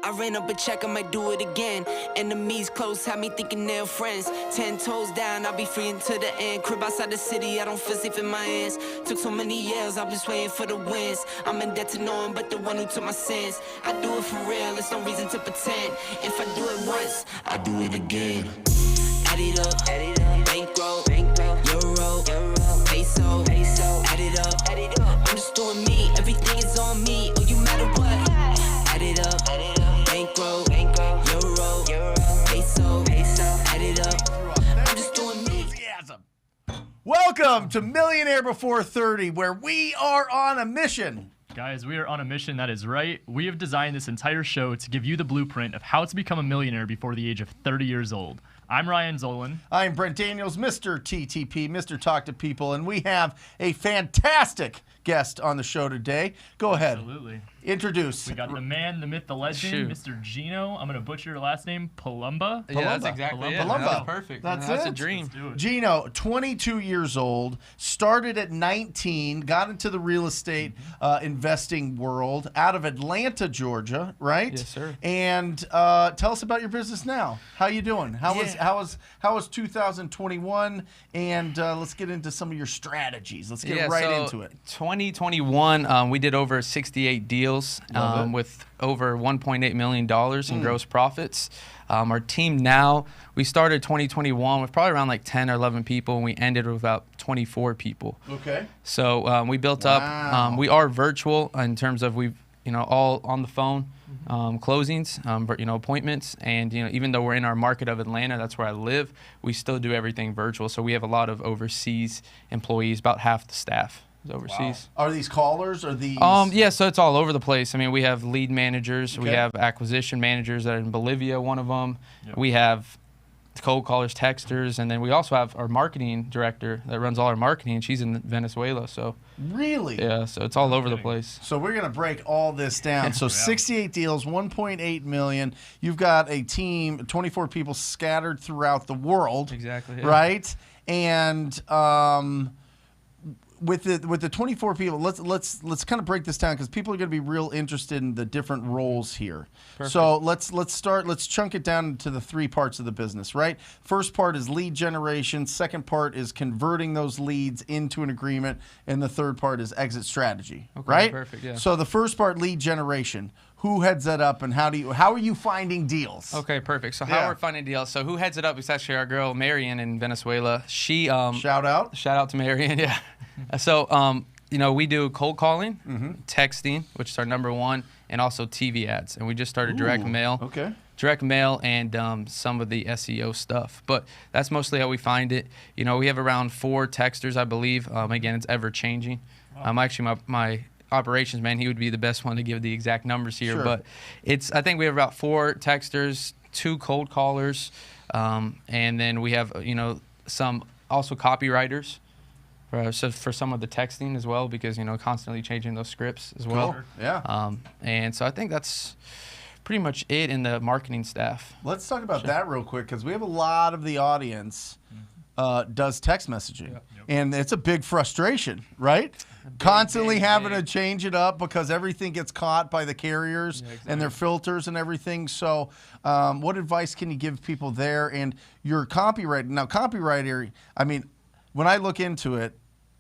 I ran up a check, I might do it again. Enemies close, had me thinking they're friends. 10 toes down, I'll be free until the end. Crib outside the city, I don't feel safe in my hands. Took so many years, I'm just waiting for the wins. I'm in debt to no one but the one who took my sins. I do it for real, there's no reason to pretend. If I do it once, I do it again. Add it up, bankroll, euro, peso, add it up. I'm just doing me, everything is on me. Oh, you matter what? Add it up, bankroll, euro, peso, add it up. I'm just doing me. Welcome to Millionaire Before 30, where we are on a mission. Guys, we are on a mission, that is right. We have designed this entire show to give you the blueprint of how to become a millionaire before the age of 30 years old. I'm Ryan Zolan. I'm Brent Daniels, Mr. TTP, Mr. Talk to People, and we have a fantastic guest on the show today. Go ahead. Absolutely. Introduce. We got the man, the myth, the legend, Mr. Gino. I'm going to butcher your last name, Palomba. Yeah, that's exactly it. Palomba. That's perfect. That's a it. dream. Let's do it. Gino, 22 years old, started at 19, got into the real estate investing world out of Atlanta, Georgia, right? Yes, sir. And tell us about your business now. How you doing? How was 2021? And let's get into some of your strategies. Let's get into it. 2021, we did over 68 deals with over $1.8 million in gross profits. Our team now, we started 2021 with probably around like 10 or 11 people, and we ended with about 24 people. Okay. So we built up. We are virtual in terms of we've all on the phone. Closings, appointments, and even though we're in our market of Atlanta, that's where I live, we still do everything virtual. So we have a lot of overseas employees. About half the staff is overseas. Wow. Are these callers? Are these? Yeah, so it's all over the place. I mean, we have lead managers, we Okay. have acquisition managers that are in Bolivia, one of them. Yep. We have cold callers, texters, and then we also have our marketing director that runs all our marketing. She's in Venezuela, so Really? yeah, so it's all over the place. So we're going to break all this down. So 68 deals, 1.8 million. You've got a team, 24 people scattered throughout the world. Exactly. Yeah. Right? And with the 24 people, let's kind of break this down because people are going to be real interested in the different roles here. Perfect. So let's chunk it down into the three parts of the business, right? First part is lead generation, second part is converting those leads into an agreement, and the third part is exit strategy, Okay, right? perfect, yeah. So the first part, lead generation. Who heads that up, and how are you finding deals? Okay, perfect. So how we're finding deals. So who heads it up is actually our girl Marion in Venezuela. She Shout out. shout out to Marion, yeah. So we do cold calling, texting, which is our number one, and also TV ads. And we just started direct mail. Okay. Direct mail and some of the SEO stuff. But that's mostly how we find it. We have around 4 texters, I believe. Again, it's ever changing. Actually, my operations man, he would be the best one to give the exact numbers here. Sure. But I think we have about 4 texters, 2 cold callers, and then we have some also copywriters for some of the texting as well, because constantly changing those scripts as well. Cool. Yeah. And so I think that's pretty much it in the marketing staff. Let's talk about that real quick because we have a lot of the audience does text messaging. Yep. And it's a big frustration, right? Constantly having to change it up because everything gets caught by the carriers and their filters and everything. So what advice can you give people there? And your copywriting, now copywriter, I mean, when I look into it,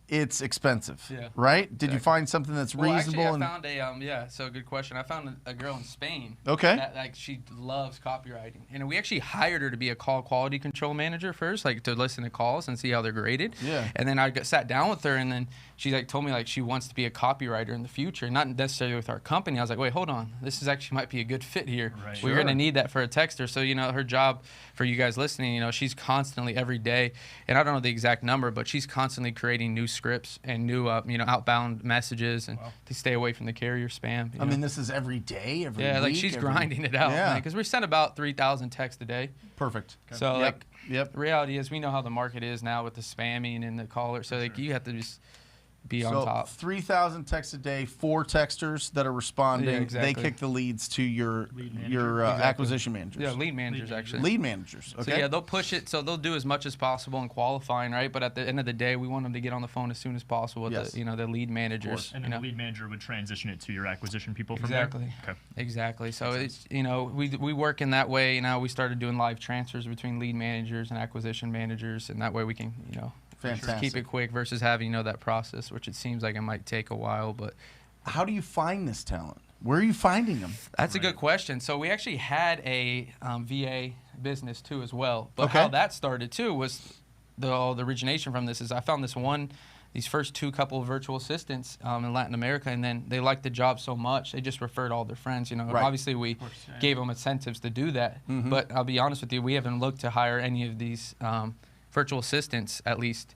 it's expensive, right? Did you find something that's reasonable? Well, actually, I found so good question. I found a girl in Spain. Okay. That she loves copywriting. And we actually hired her to be a call quality control manager first, to listen to calls and see how they're graded. Yeah. And then I sat down with her, and then she told me she wants to be a copywriter in the future, not necessarily with our company. I was like, wait, hold on. This is actually might be a good fit here. Right. We're going to need that for a texter. So, her job, for you guys listening, she's constantly every day, and I don't know the exact number, but she's constantly creating new scripts and new outbound messages and to stay away from the carrier spam. I mean, this is every day, every yeah, week. she's grinding it out. Yeah. Because we send about 3,000 texts a day. Perfect. So Yep. the reality is we know how the market is now with the spamming and the caller. So you have to just be on top. 3,000 texts a day, 4 texters that are responding. Yeah, exactly. They kick the leads to your Exactly. acquisition managers. Yeah, lead managers actually. Lead managers. Okay. So yeah, they'll push it. So they'll do as much as possible in qualifying, right? But at the end of the day, we want them to get on the phone as soon as possible with Yes. the lead managers. And then the lead manager would transition it to your acquisition people from Exactly. there? Okay. Exactly. So it's we work in that way. We started doing live transfers between lead managers and acquisition managers, and that way we can Fantastic. keep it quick versus having that process, which it seems like it might take a while. But how do you find this talent? Where are you finding them? that's a good question. So we actually had a VA business too as well. But Okay. how that started too was the origination from this is I found these first 2 couple of virtual assistants in Latin America, and then they liked the job so much they just referred all their friends. And Right. obviously we gave them incentives to do that. But I'll be honest with you, we haven't looked to hire any of these virtual assistants, at least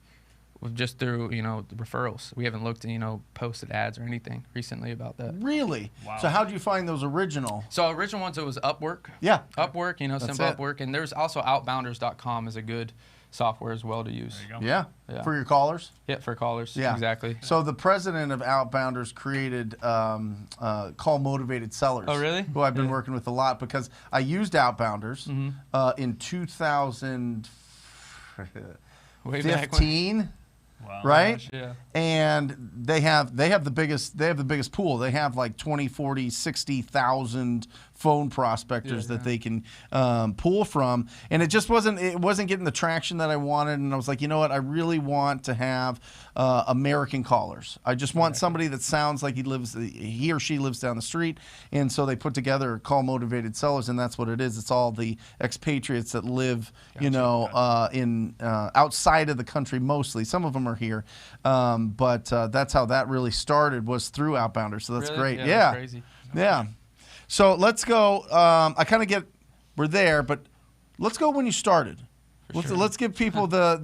just through the referrals. We haven't looked to posted ads or anything recently about that. Really? Wow. So how do you find those original? So original ones, it was Upwork. Yeah. Upwork, simple it. Upwork, and there's also Outbounders.com is a good software as well to use. There you go. Yeah. Yeah. For your callers? Yeah, for callers. Yeah. Exactly. So the president of Outbounders created Call Motivated Sellers. Oh, really? Who I've been working with a lot because I used Outbounders in 2015. Way back when. Wow. Right? Gosh, yeah. And they have the biggest pool. They have like 20, 40, 60,000 phone prospectors that they can pull from, and it just wasn't getting the traction that I wanted. And I was like, you know what, I really want to have American callers. I just want somebody that sounds like he or she lives down the street. And so they put together Call Motivated Sellers, and that's what it is. It's all the expatriates that live in outside of the country mostly. Some of them are here, but that's how that really started, was through Outbounders. So that's Really? great. Yeah, that's crazy. Yeah. So let's go. We're there, but let's go when you started. Let's give people the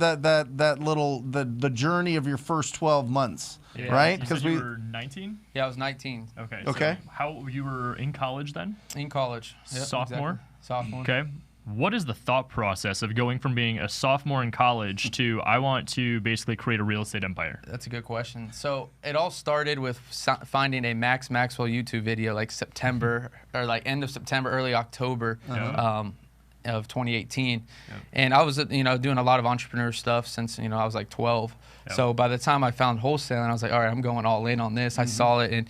journey of your first 12 months, right? Because you were 19. Yeah, I was 19. Okay. Okay. So how you were in college then? In college. Yep, Sophomore? exactly. Sophomore. Okay. What is the thought process of going from being a sophomore in college to I want to basically create a real estate empire? That's a good question. So it all started with finding a Max Maxwell YouTube video like September or like end of September, early October of 2018. And I was doing a lot of entrepreneur stuff since I was like 12. So by the time I found wholesaling, I was like, all right, I'm going all in on this. I saw it, and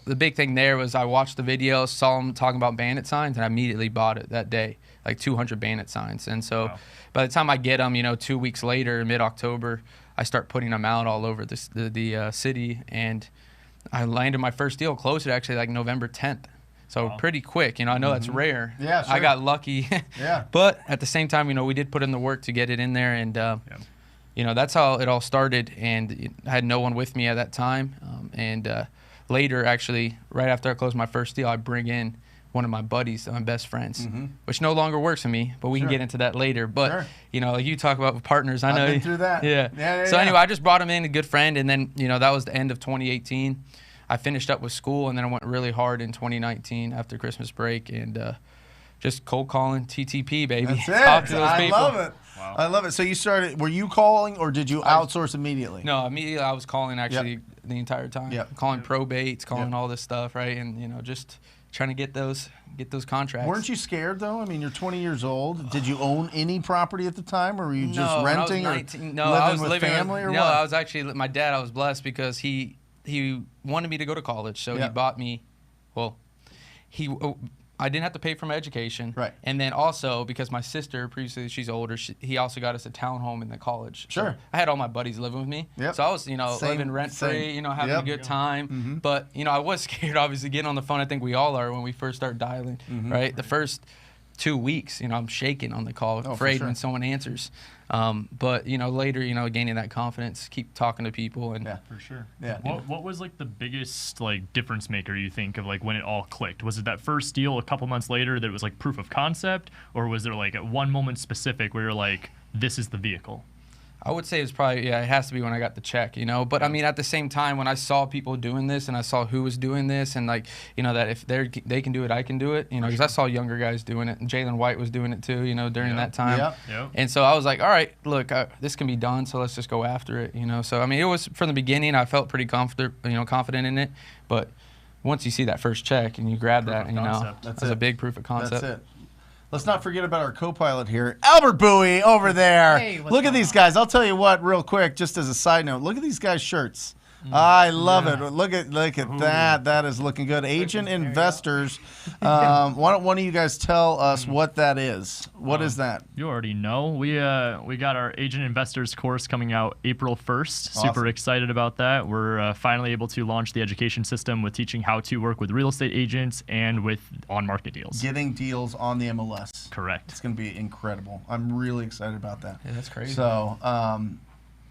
the big thing there was I watched the video, saw them talking about bandit signs, and I immediately bought it that day, like 200 bandit signs. And so by the time I get them, 2 weeks later, mid-October, I start putting them out all over the city, and I landed my first deal, closed it actually like November 10th. So pretty quick, I know that's rare. Yeah, sure. I got lucky. Yeah. But at the same time, we did put in the work to get it in there, and that's how it all started. And I had no one with me at that time. And later, actually, right after I closed my first deal, I bring in one of my buddies, my best friends, which no longer works for me, but we can get into that later. But, like you talk about with partners, I know. I've been through that. Yeah. So anyway, I just brought him in, a good friend, and then, that was the end of 2018. I finished up with school, and then I went really hard in 2019 after Christmas break, and just cold calling TTP, baby. That's it. Talk to those people. I love it. Wow. I love it. So you started, were you calling or did you outsource immediately? No, immediately I was calling actually the entire time. Calling probates, calling all this stuff, right? And, just trying to get those contracts. Weren't you scared though? I mean, you're 20 years old. Did you own any property at the time, or were you just renting or living with family or what? No, I was actually, my dad, I was blessed because he wanted me to go to college, so he bought me, I didn't have to pay for my education. Right. And then also, because my sister, previously, she's older, he also got us a townhome in the college. Sure. So I had all my buddies living with me. Yep. So I was, living rent-free, having a good time. But, I was scared, obviously, getting on the phone. I think we all are when we first start dialing, right? The first 2 weeks, I'm shaking on the call, afraid when someone answers. But later, gaining that confidence, keep talking to people, and for sure. Yeah. What was like the biggest difference maker you think of when it all clicked? Was it that first deal a couple months later that was like proof of concept, or was there at one moment specific where you're like, this is the vehicle? I would say it's probably, it has to be when I got the check, you know. But I mean, at the same time, when I saw people doing this and I saw who was doing this and like, you know, that if they can do it, I can do it, you know, because I saw younger guys doing it. And Jalen White was doing it too, you know, during that time. Yep. And so I was like, all right, look, this can be done, so let's just go after it, you know. So I mean, it was from the beginning. I felt pretty confident in it, but once you see that first check and you grab that, you know, that's a big proof of concept. That's it. Let's not forget about our co-pilot here, Albert Bowie over there. Hey, what's look at going these on? guys. I'll tell you what, real quick, just as a side note, look at these guys' shirts. I love it. Look at that. That is looking good. Agent investors. Why don't one of you guys tell us what that is? What is that? You already know. We got our agent investors course coming out April 1st. Awesome. Super excited about that. We're finally able to launch the education system with teaching how to work with real estate agents and with on-market deals. Getting deals on the MLS. Correct. It's going to be incredible. I'm really excited about that. Yeah, that's crazy. So,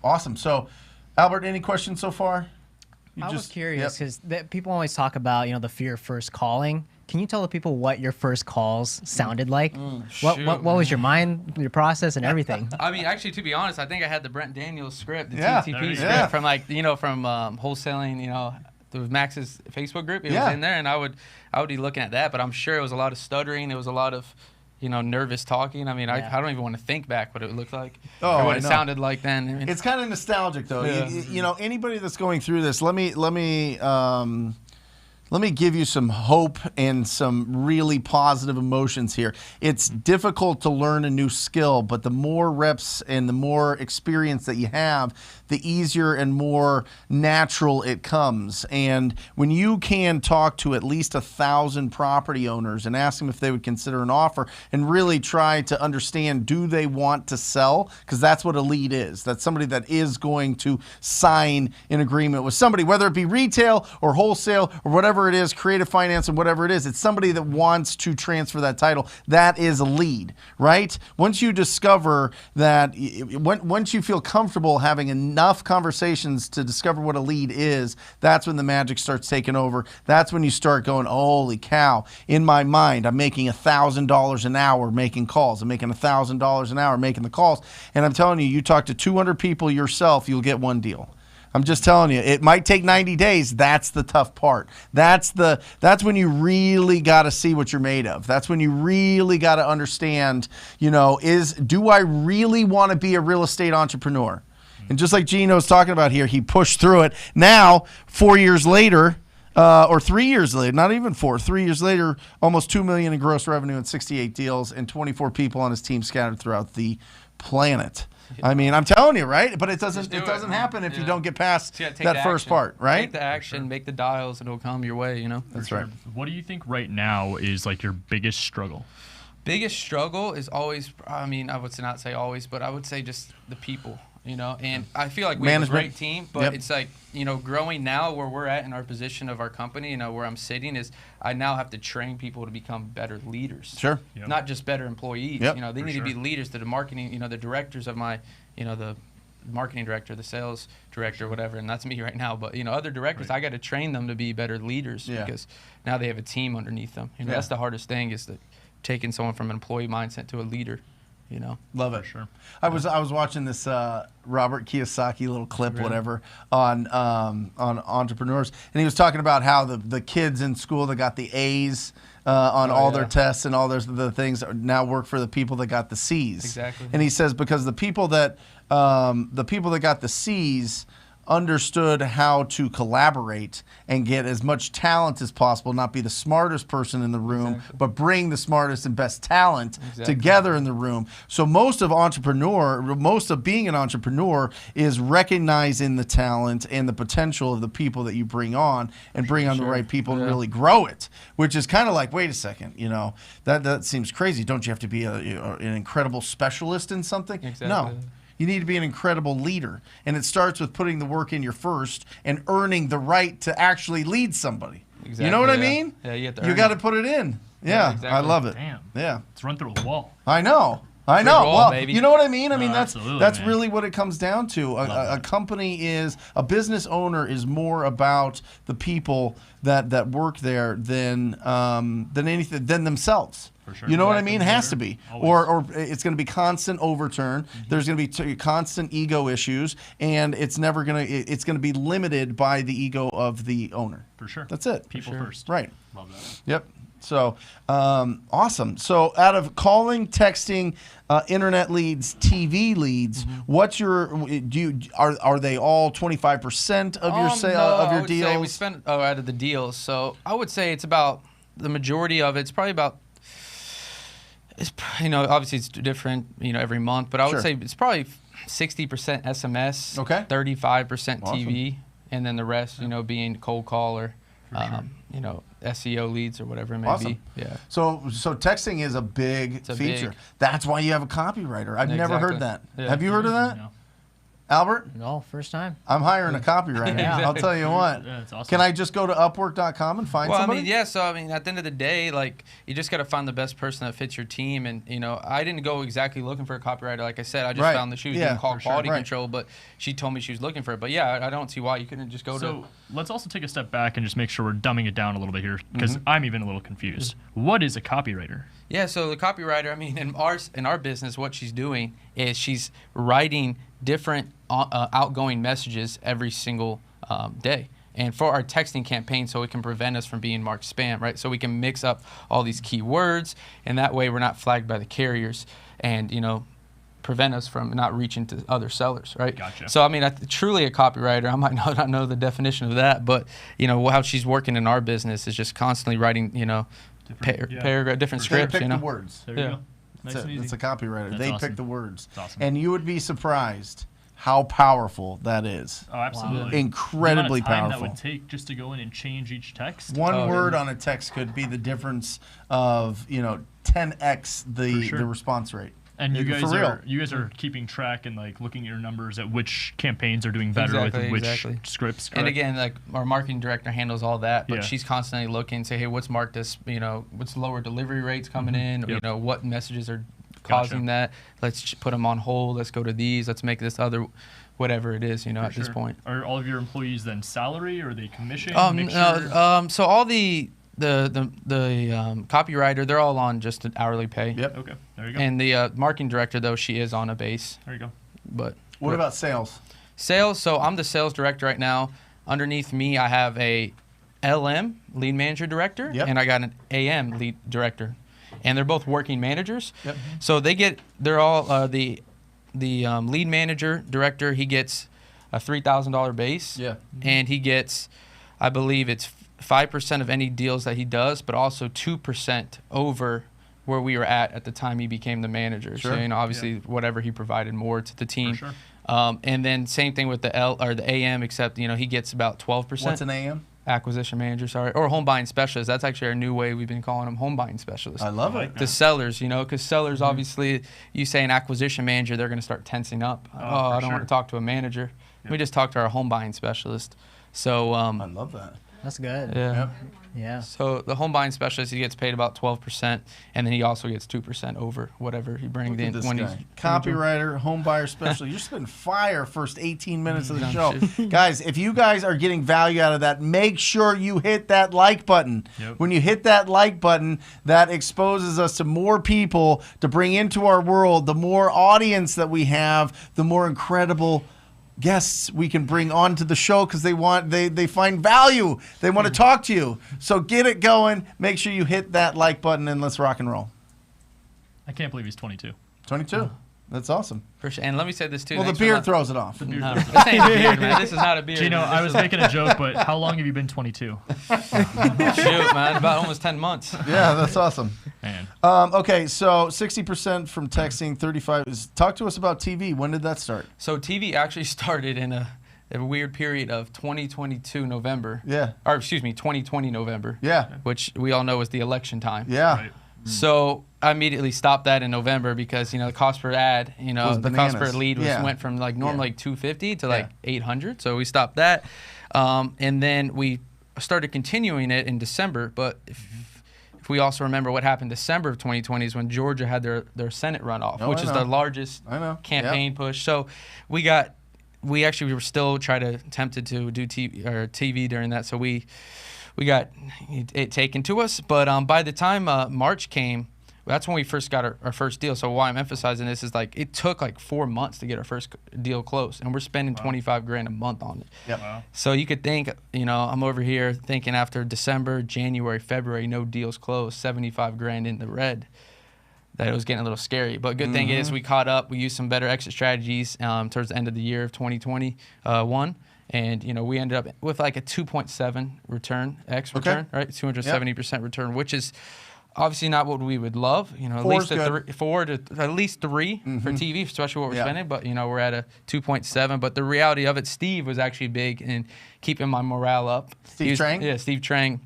awesome. So, Albert, any questions so far? I was curious because people always talk about, you know, the fear of first calling. Can you tell the people what your first calls sounded like? What was your mind, your process, and everything? I mean, actually, to be honest, I think I had the Brent Daniels script, the Yeah. TTP Yeah. script from like, you know, from wholesaling, you know, through Max's Facebook group. It was in there, and I would be looking at that, but I'm sure it was a lot of stuttering. It was a lot of, you know, nervous talking. I mean, I don't even want to think back what it looked like or what it sounded like then. I mean, It's kind of nostalgic, though. Yeah. You know, anybody that's going through this, let me give you some hope and some really positive emotions here. It's difficult to learn a new skill, but the more reps and the more experience that you have, the easier and more natural it comes. And when you can talk to at least 1,000 property owners and ask them if they would consider an offer and really try to understand, do they want to sell? Because that's what a lead is. That's somebody that is going to sign an agreement with somebody, whether it be retail or wholesale or whatever it is, creative finance and whatever it is. It's somebody that wants to transfer that title. That is a lead, right? Once you discover that, once you feel comfortable having enough conversations to discover what a lead is, that's when the magic starts taking over. That's when you start going, holy cow, in my mind, I'm making $1,000 an hour making calls. I'm making $1,000 an hour making the calls. And I'm telling you, you talk to 200 people yourself, you'll get one deal. I'm just telling you, it might take 90 days. That's the tough part. That's when you really got to see what you're made of. That's when you really got to understand, you know, do I really want to be a real estate entrepreneur? And just like Gino's talking about here, he pushed through it. Now, 4 years later, or 3 years later, not even 4, 3 years later, almost $2 million in gross revenue and 68 deals and 24 people on his team scattered throughout the planet. I mean, I'm telling you, right? But it doesn't happen if you don't get past that first part, right? Take the action, make the dials, and it'll come your way, you know? That's right. What do you think right now is like your biggest struggle? Biggest struggle is always, I mean, I would not say always, but I would say just the people, you know? And I feel like we have a great team, but it's like, you know, growing now where we're at in our position of our company, you know, where I'm sitting is I now have to train people to become better leaders. Sure. Not just better employees. You know, they need to be leaders to the marketing, you know, the directors of my, you know, the marketing director, the sales director, whatever, and that's me right now. But, you know, other directors, I got to train them to be better leaders because now they have a team underneath them. You know, that's the hardest thing is taking someone from an employee mindset to a leader. You know, love it. Sure. I was watching this Robert Kiyosaki little clip, whatever, on entrepreneurs, and he was talking about how the kids in school that got the A's on all their tests and all the things now work for the people that got the C's. Exactly. And he says because the people that got the C's understood how to collaborate and get as much talent as possible, not be the smartest person in the room, but bring the smartest and best talent together in the room. So most of being an entrepreneur is recognizing the talent and the potential of the people that you bring on and bring on the right people and really grow it, which is kind of like, wait a second, you know, that seems crazy. Don't you have to be an incredible specialist in something? Exactly. No. You need to be an incredible leader. And it starts with putting the work in your first and earning the right to actually lead somebody. Exactly, you know what I mean? Yeah, you have to You got to put it in. Yeah, exactly. I love it. Damn. Yeah. Let's run through a wall. I know. I know. Roll, well, baby. you know what I mean? I mean, that's absolutely, man. really what it comes down to. A company a business owner is more about the people that work there than anything, than themselves. For sure. You know what I mean? It has to be. Always. Or it's going to be constant overturn. There's going to be constant ego issues, and it's going to be limited by the ego of the owner. For sure. That's it. People first. Right. Love that. Yep. So awesome. So out of calling, texting, internet leads, TV leads, what's your are they all 25% of your sale of your I would say we deals? spend out of the deals. So I would say it's about the majority of it's probably about. Obviously it's different, every month, but I would Sure. say it's probably 60% SMS, Okay. 35% TV, and then the rest, being cold call or, SEO leads or whatever it may Awesome. be. Yeah. So texting is a big feature. That's why you have a copywriter. I've never heard that. Yeah. Have you heard of that? No. Albert? No, first time. I'm hiring a copywriter. Yeah. I'll tell you what. Yeah, it's awesome. Can I just go to Upwork.com and find Well, somebody? at the end of the day, you just got to find the best person that fits your team. And, I didn't go exactly looking for a copywriter. Like I said, I just Right. found that she was Yeah, doing call for sure. quality Right. control, but she told me she was looking for it. But yeah, I don't see why you couldn't just go to. So let's also take a step back and just make sure we're dumbing it down a little bit here, because Mm-hmm. I'm even a little confused. What is a copywriter? Yeah, so the copywriter, in our business, what she's doing is she's writing different outgoing messages every single day. And for our texting campaign, so it can prevent us from being marked spam, right? So we can mix up all these keywords, and that way we're not flagged by the carriers and, prevent us from not reaching to other sellers, right? Gotcha. So, truly a copywriter, I might not know the definition of that, but, how she's working in our business is just constantly writing, paragraph, different They scripts, pick the words. There you Yeah. go. Nice and easy. It's a copywriter. That's They awesome. pick the words. That's awesome. And you would be surprised how powerful that is. Oh, absolutely. Incredibly the amount of time powerful. that would take just to go in and change each text. One Oh, word yeah. on a text could be the difference of 10x the For sure. the response rate. And you For real. guys are keeping track and looking at your numbers at which campaigns are doing better with Exactly, which exactly. scripts. And correct? again, our marketing director handles all that, but Yeah. she's constantly looking, say, hey, what's marked as, what's lower delivery rates coming in, Yep. what messages are causing that. Let's put them on hold. Let's go to these. Let's make this other, whatever it is, For at this sure. point. Are all of your employees then salary, or are they commission? So all the copywriter, they're all on just an hourly pay. Yep. Okay, there you go. And the marketing director, though, she is on a base. There you go. But What about sales? sales? So I'm the sales director right now. Underneath me, I have a LM, lead manager director, Yep. and I got an AM lead director, and they're both working managers. Yep. So they're all the lead manager director. He gets a $3,000 base. Yeah. And he gets, I believe it's 5% of any deals that he does, but also 2% over where we were at the time he became the manager. Sure. So obviously whatever he provided more to the team. For sure. And then same thing with the the AM, except he gets about 12%. What's an AM? Acquisition manager, sorry, or home buying specialist. That's actually our new way. We've been calling them home buying specialists. I love like it. that. The sellers, because sellers Mm-hmm. obviously, you say an acquisition manager, they're going to start tensing up. for I don't want sure. to talk to a manager. Yep. We just talk to our home buying specialist. So I love that. That's good. yeah. Yep. Yeah. So the home buying specialist, he gets paid about 12%, and then he also gets 2% over whatever he brings Look at in this when guy. he's Copywriter, home buyer specialist. You're spitting fire first 18 minutes of the show. Guys, if you guys are getting value out of that, make sure you hit that like button. Yep. When you hit that like button, that exposes us to more people to bring into our world. The more audience that we have, the more incredible guests we can bring onto the show because they find value. They want to talk to you. So get it going. Make sure you hit that like button and let's rock and roll. I can't believe he's 22. 22. That's awesome. for sure. And let me say this too. Well, the thanks for beard not- throws it off. No, this ain't a beard, man. This is not a beard. Gino, man. I was making a joke, but how long have you been 22? Shoot, man, about almost 10 months. Yeah, that's awesome. Man. Okay, so 60% from texting, 35 is. Talk to us about TV. When did that start? So TV actually started in a weird period of 2022 November. Yeah. Or excuse me, 2020 November. Yeah. Which we all know is the election time. Yeah. Right. So I immediately stopped that in November because the cost per ad, Was the cost per bananas. lead Yeah. went from normally like 250 to like Yeah. 800. So we stopped that, and then we started continuing it in December. But if if we also remember what happened December of 2020 is when Georgia had their Senate runoff, Oh, which I is know. the largest I know. campaign push. So we were still tempted to do TV during that. So we got it taken to us. But by the time March came, that's when we first got our first deal. So why I'm emphasizing this is like it took like 4 months to get our first deal closed, and we're spending $25,000 a month on it. Yep. Wow. So you could think, I'm over here thinking after December, January, February, no deals closed, $75,000 in the red. That it was getting a little scary. But good thing is we caught up. We used some better exit strategies towards the end of the year of 2021. And, we ended up with like a 2.7 return, return, right? 270% return, which is obviously not what we would love. At least at least 3 for TV, especially what we're spending. But, we're at a 2.7. But the reality of it, Steve was actually big in keeping my morale up. Steve Trang? Yeah, Steve Trang.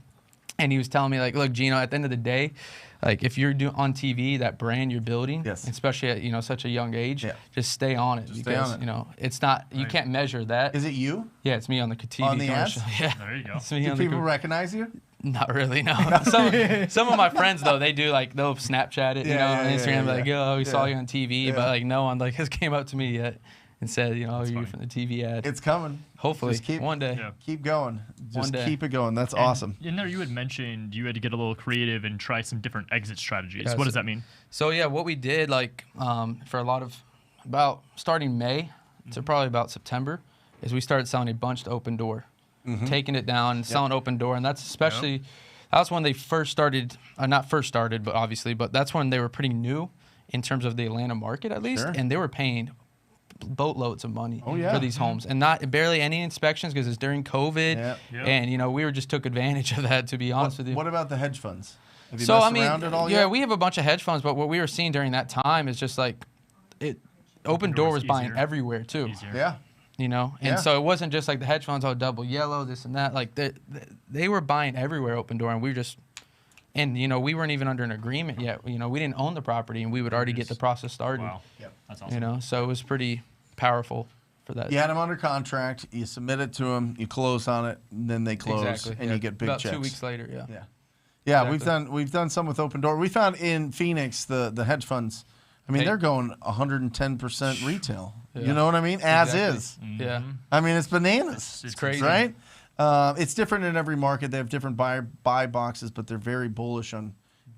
And he was telling me, like, look, Gino, at the end of the day, like if you're on TV, that brand you're building, especially at such a young age, just stay on it because it's not you can't measure that. Is it you? Yeah, it's me on the TV On the ads? commercial. Yeah, There you go. it's me Do on people the recognize you? Not really, no. Some of my friends though, they do like they'll Snapchat it, on Instagram, like, yo, we saw you on TV, but like no one like has came up to me yet and said, you're from the TV ad. It's coming. Hopefully, Just one day. Yeah. Keep going. Just One day. keep it going. That's awesome. In there, you had mentioned you had to get a little creative and try some different exit strategies. Yeah, What does that mean? So yeah, what we did for a lot of about starting May to probably about September is we started selling a bunch to Open Door, taking it down and selling Open Door, and that's especially that's when they first started, not first started, but obviously, but that's when they were pretty new in terms of the Atlanta market at least, and they were paying boatloads of money for these homes and not barely any inspections because it's during COVID, and we just took advantage of that, to be honest with you. What about the hedge funds? Have you So messed around at all yet? we have a bunch of hedge funds, but what we were seeing during that time is just like Open Door was buying everywhere too. Easier. Yeah. And so it wasn't just like the hedge funds, double yellow, this and that. Like they were buying everywhere Open Door, and we were just, and we weren't even under an agreement yet. We didn't own the property, and we would already get the process started. Wow. Yep. That's awesome. So it was pretty powerful for that. You had them under contract. You submit it to them. You close on it. And then they close, and you get big about checks. 2 weeks later. Yeah. Exactly. We've done some with Open Door. We found in Phoenix the hedge funds. I mean, they're going 110% retail. You know what I mean? As is. Yeah. I mean, it's bananas. It's crazy. Right? It's different in every market. They have different buy boxes, but they're very bullish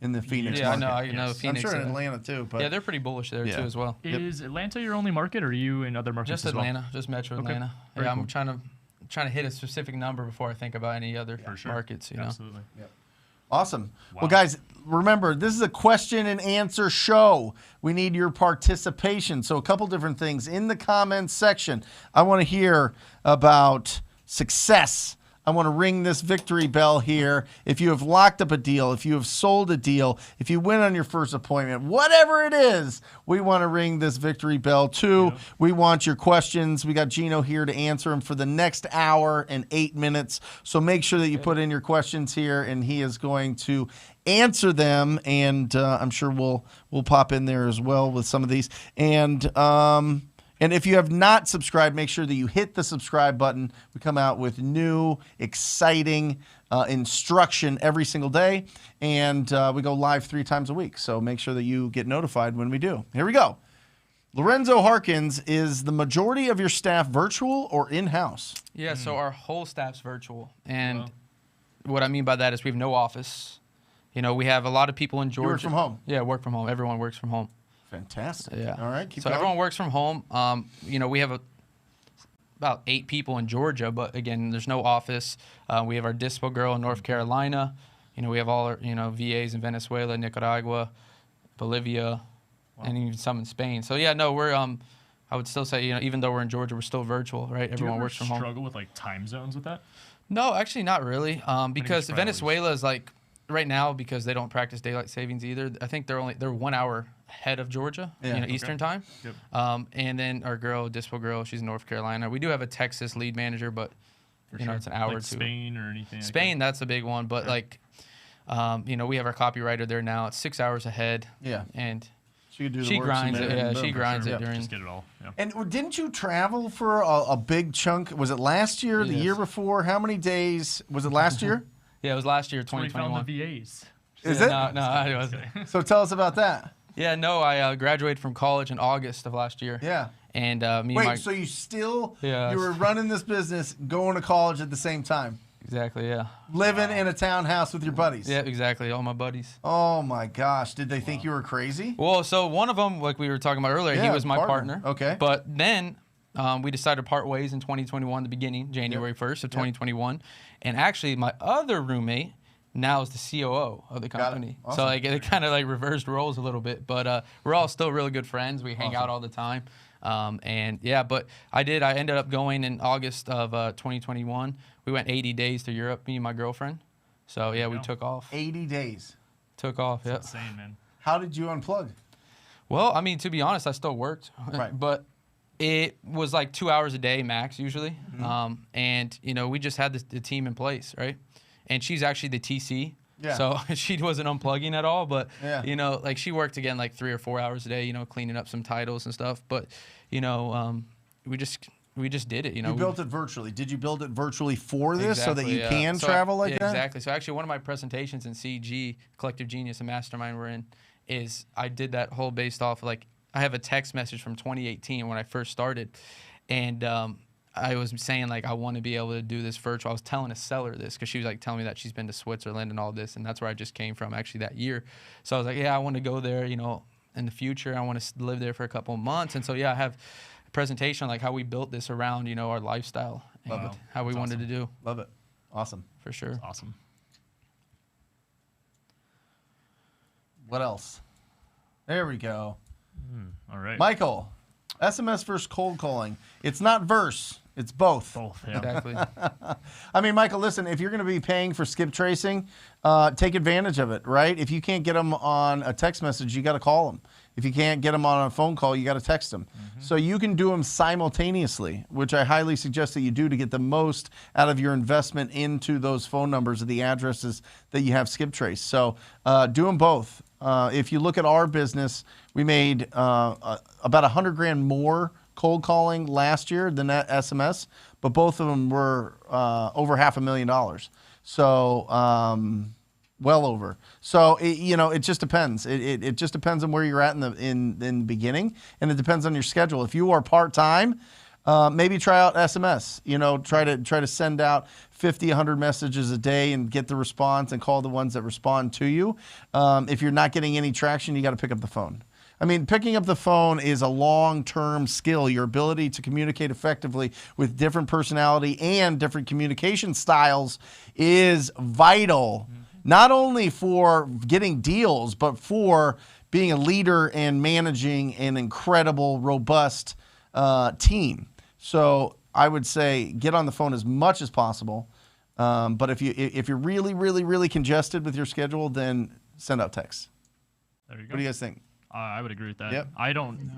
in the Phoenix Yeah, market. I know Yes. Phoenix. I'm sure in Atlanta too. But Yeah, they're pretty bullish there too as well. Is Atlanta your only market, or are you in other markets Just as well? Atlanta, just Metro Okay. Atlanta. Very Yeah, cool. I'm trying to hit a specific number before I think about any other markets. Absolutely. Awesome. Wow. Well, guys, remember, this is a question and answer show. We need your participation. So a couple different things. In the comments section, I want to hear about success. I want to ring this victory bell here. If you have locked up a deal, if you have sold a deal, if you went on your first appointment, whatever it is, we want to ring this victory bell too. We want your questions. We got Gino here to answer them for the next hour and 8 minutes. So make sure that you put in your questions here, and he is going to answer them. And I'm sure we'll pop in there as well with some of these. And if you have not subscribed, make sure that you hit the subscribe button. We come out with new, exciting instruction every single day. And we go live 3 times a week. So make sure that you get notified when we do. Here we go. Lorenzo Harkins, is the majority of your staff virtual or in-house? Yeah, so our whole staff's virtual. And what I mean by that is we have no office. We have a lot of people in Georgia. You work from home? Yeah, work from home. Everyone works from home. Fantastic. Yeah. All right, keep so going. everyone works from home. We have about 8 people in Georgia, but again, there's no office. We have our dispo girl in North Carolina. We have all our VAs in Venezuela, Nicaragua, Bolivia, and even some in Spain. So yeah, no, we're I would still say even though we're in Georgia, we're still virtual, right? Everyone works from home. Do you ever struggle with like time zones with that? No, actually not really, because try at Venezuela is like right now because they don't practice daylight savings either. I think they're 1 hour ahead of Georgia, Eastern time. Yep. And then our dispo girl, she's in North Carolina. We do have a Texas lead manager, but it's an hour like or two. Spain or anything. Spain, that's a big one, but we have our copywriter there now. It's 6 hours ahead. Yeah. And So you do the she work, grinds submit it. and Yeah, boom. she grinds it Like during. just get it all. Yeah. And didn't you travel for a big chunk? Was it last year, the Yes. year before? How many days? Was it last year? Yeah, it was last year, That's where we found 2021. the VAs. Is it? No, I wasn't. So tell us about that. Yeah, no, I graduated from college in August of last year. Yeah. And me Wait, and my so you still, Yeah. you were running this business, going to college at the same time, exactly, yeah. living in a townhouse with your buddies. Yeah, exactly. All my buddies. Oh my gosh. Did they think you were crazy? Well, so one of them, like we were talking about earlier, he Yeah, was my partner. Okay. But then we decided to part ways in 2021, the beginning, January 1st of 2021. And actually, my other roommate now is the COO of the company. Awesome. So like it kind of like reversed roles a little bit. But we're all still really good friends. We hang out all the time. And yeah, but I ended up going in August of 2021. We went 80 days to Europe, me and my girlfriend. So yeah, we took off. 80 days. Took off, yeah. Insane, man. How did you unplug? Well, I mean, to be honest, I still worked. Right. But it was like 2 hours a day max usually. Mm-hmm. And, you know, we just had the team in place, right? And she's actually the TC. Yeah. So she wasn't unplugging at all. But, Yeah. you know, like she worked again like 3 or 4 hours a day, you know, cleaning up some titles and stuff. But, you know, we just did it, you know. You built it virtually. Did you build it virtually for this so that you Exactly, can So travel like yeah, that? Exactly. So actually one of my presentations in CG, Collective Genius and Mastermind we're in, is I did that whole based off of like, I have a text message from 2018 when I first started. And I was saying like, I want to be able to do this virtual. I was telling a seller this because she was like telling me that she's been to Switzerland and all this. And that's where I just came from actually that year. So I was like, yeah, I want to go there, you know, in the future. I want to live there for a couple of months. And so, yeah, I have a presentation on like how we built this around, you know, our lifestyle and Love it. how we That's wanted awesome. to do. Love it. Awesome. For sure. Awesome. What else? There we go. All right. Michael, SMS versus cold calling. It's not verse. It's both. Both. Yeah. Exactly. I mean, Michael, listen, if you're going to be paying for skip tracing, take advantage of it, right? If you can't get them on a text message, you got to call them. If you can't get them on a phone call, you got to text them. So you can do them simultaneously, which I highly suggest that you do to get the most out of your investment into those phone numbers or the addresses that you have skip traced. So do them both. If you look at our business, we made about $100 grand more cold calling last year than that SMS, but both of them were over $500,000. So well over. So it just depends. It just depends on where you're at in the beginning, and it depends on your schedule. If you are part time, maybe try out SMS. Try to send out 50, 100 messages a day and get the response and call the ones that respond to you. If you're not getting any traction, you got to pick up the phone. I mean, picking up the phone is a long-term skill. Your ability to communicate effectively with different personality and different communication styles is vital, not only for getting deals, but for being a leader and managing an incredible, robust team. So I would say get on the phone as much as possible. But if you're really, really, really congested with your schedule, then send out texts. There you go. What do you guys think? I would agree with that. Yep. I don't.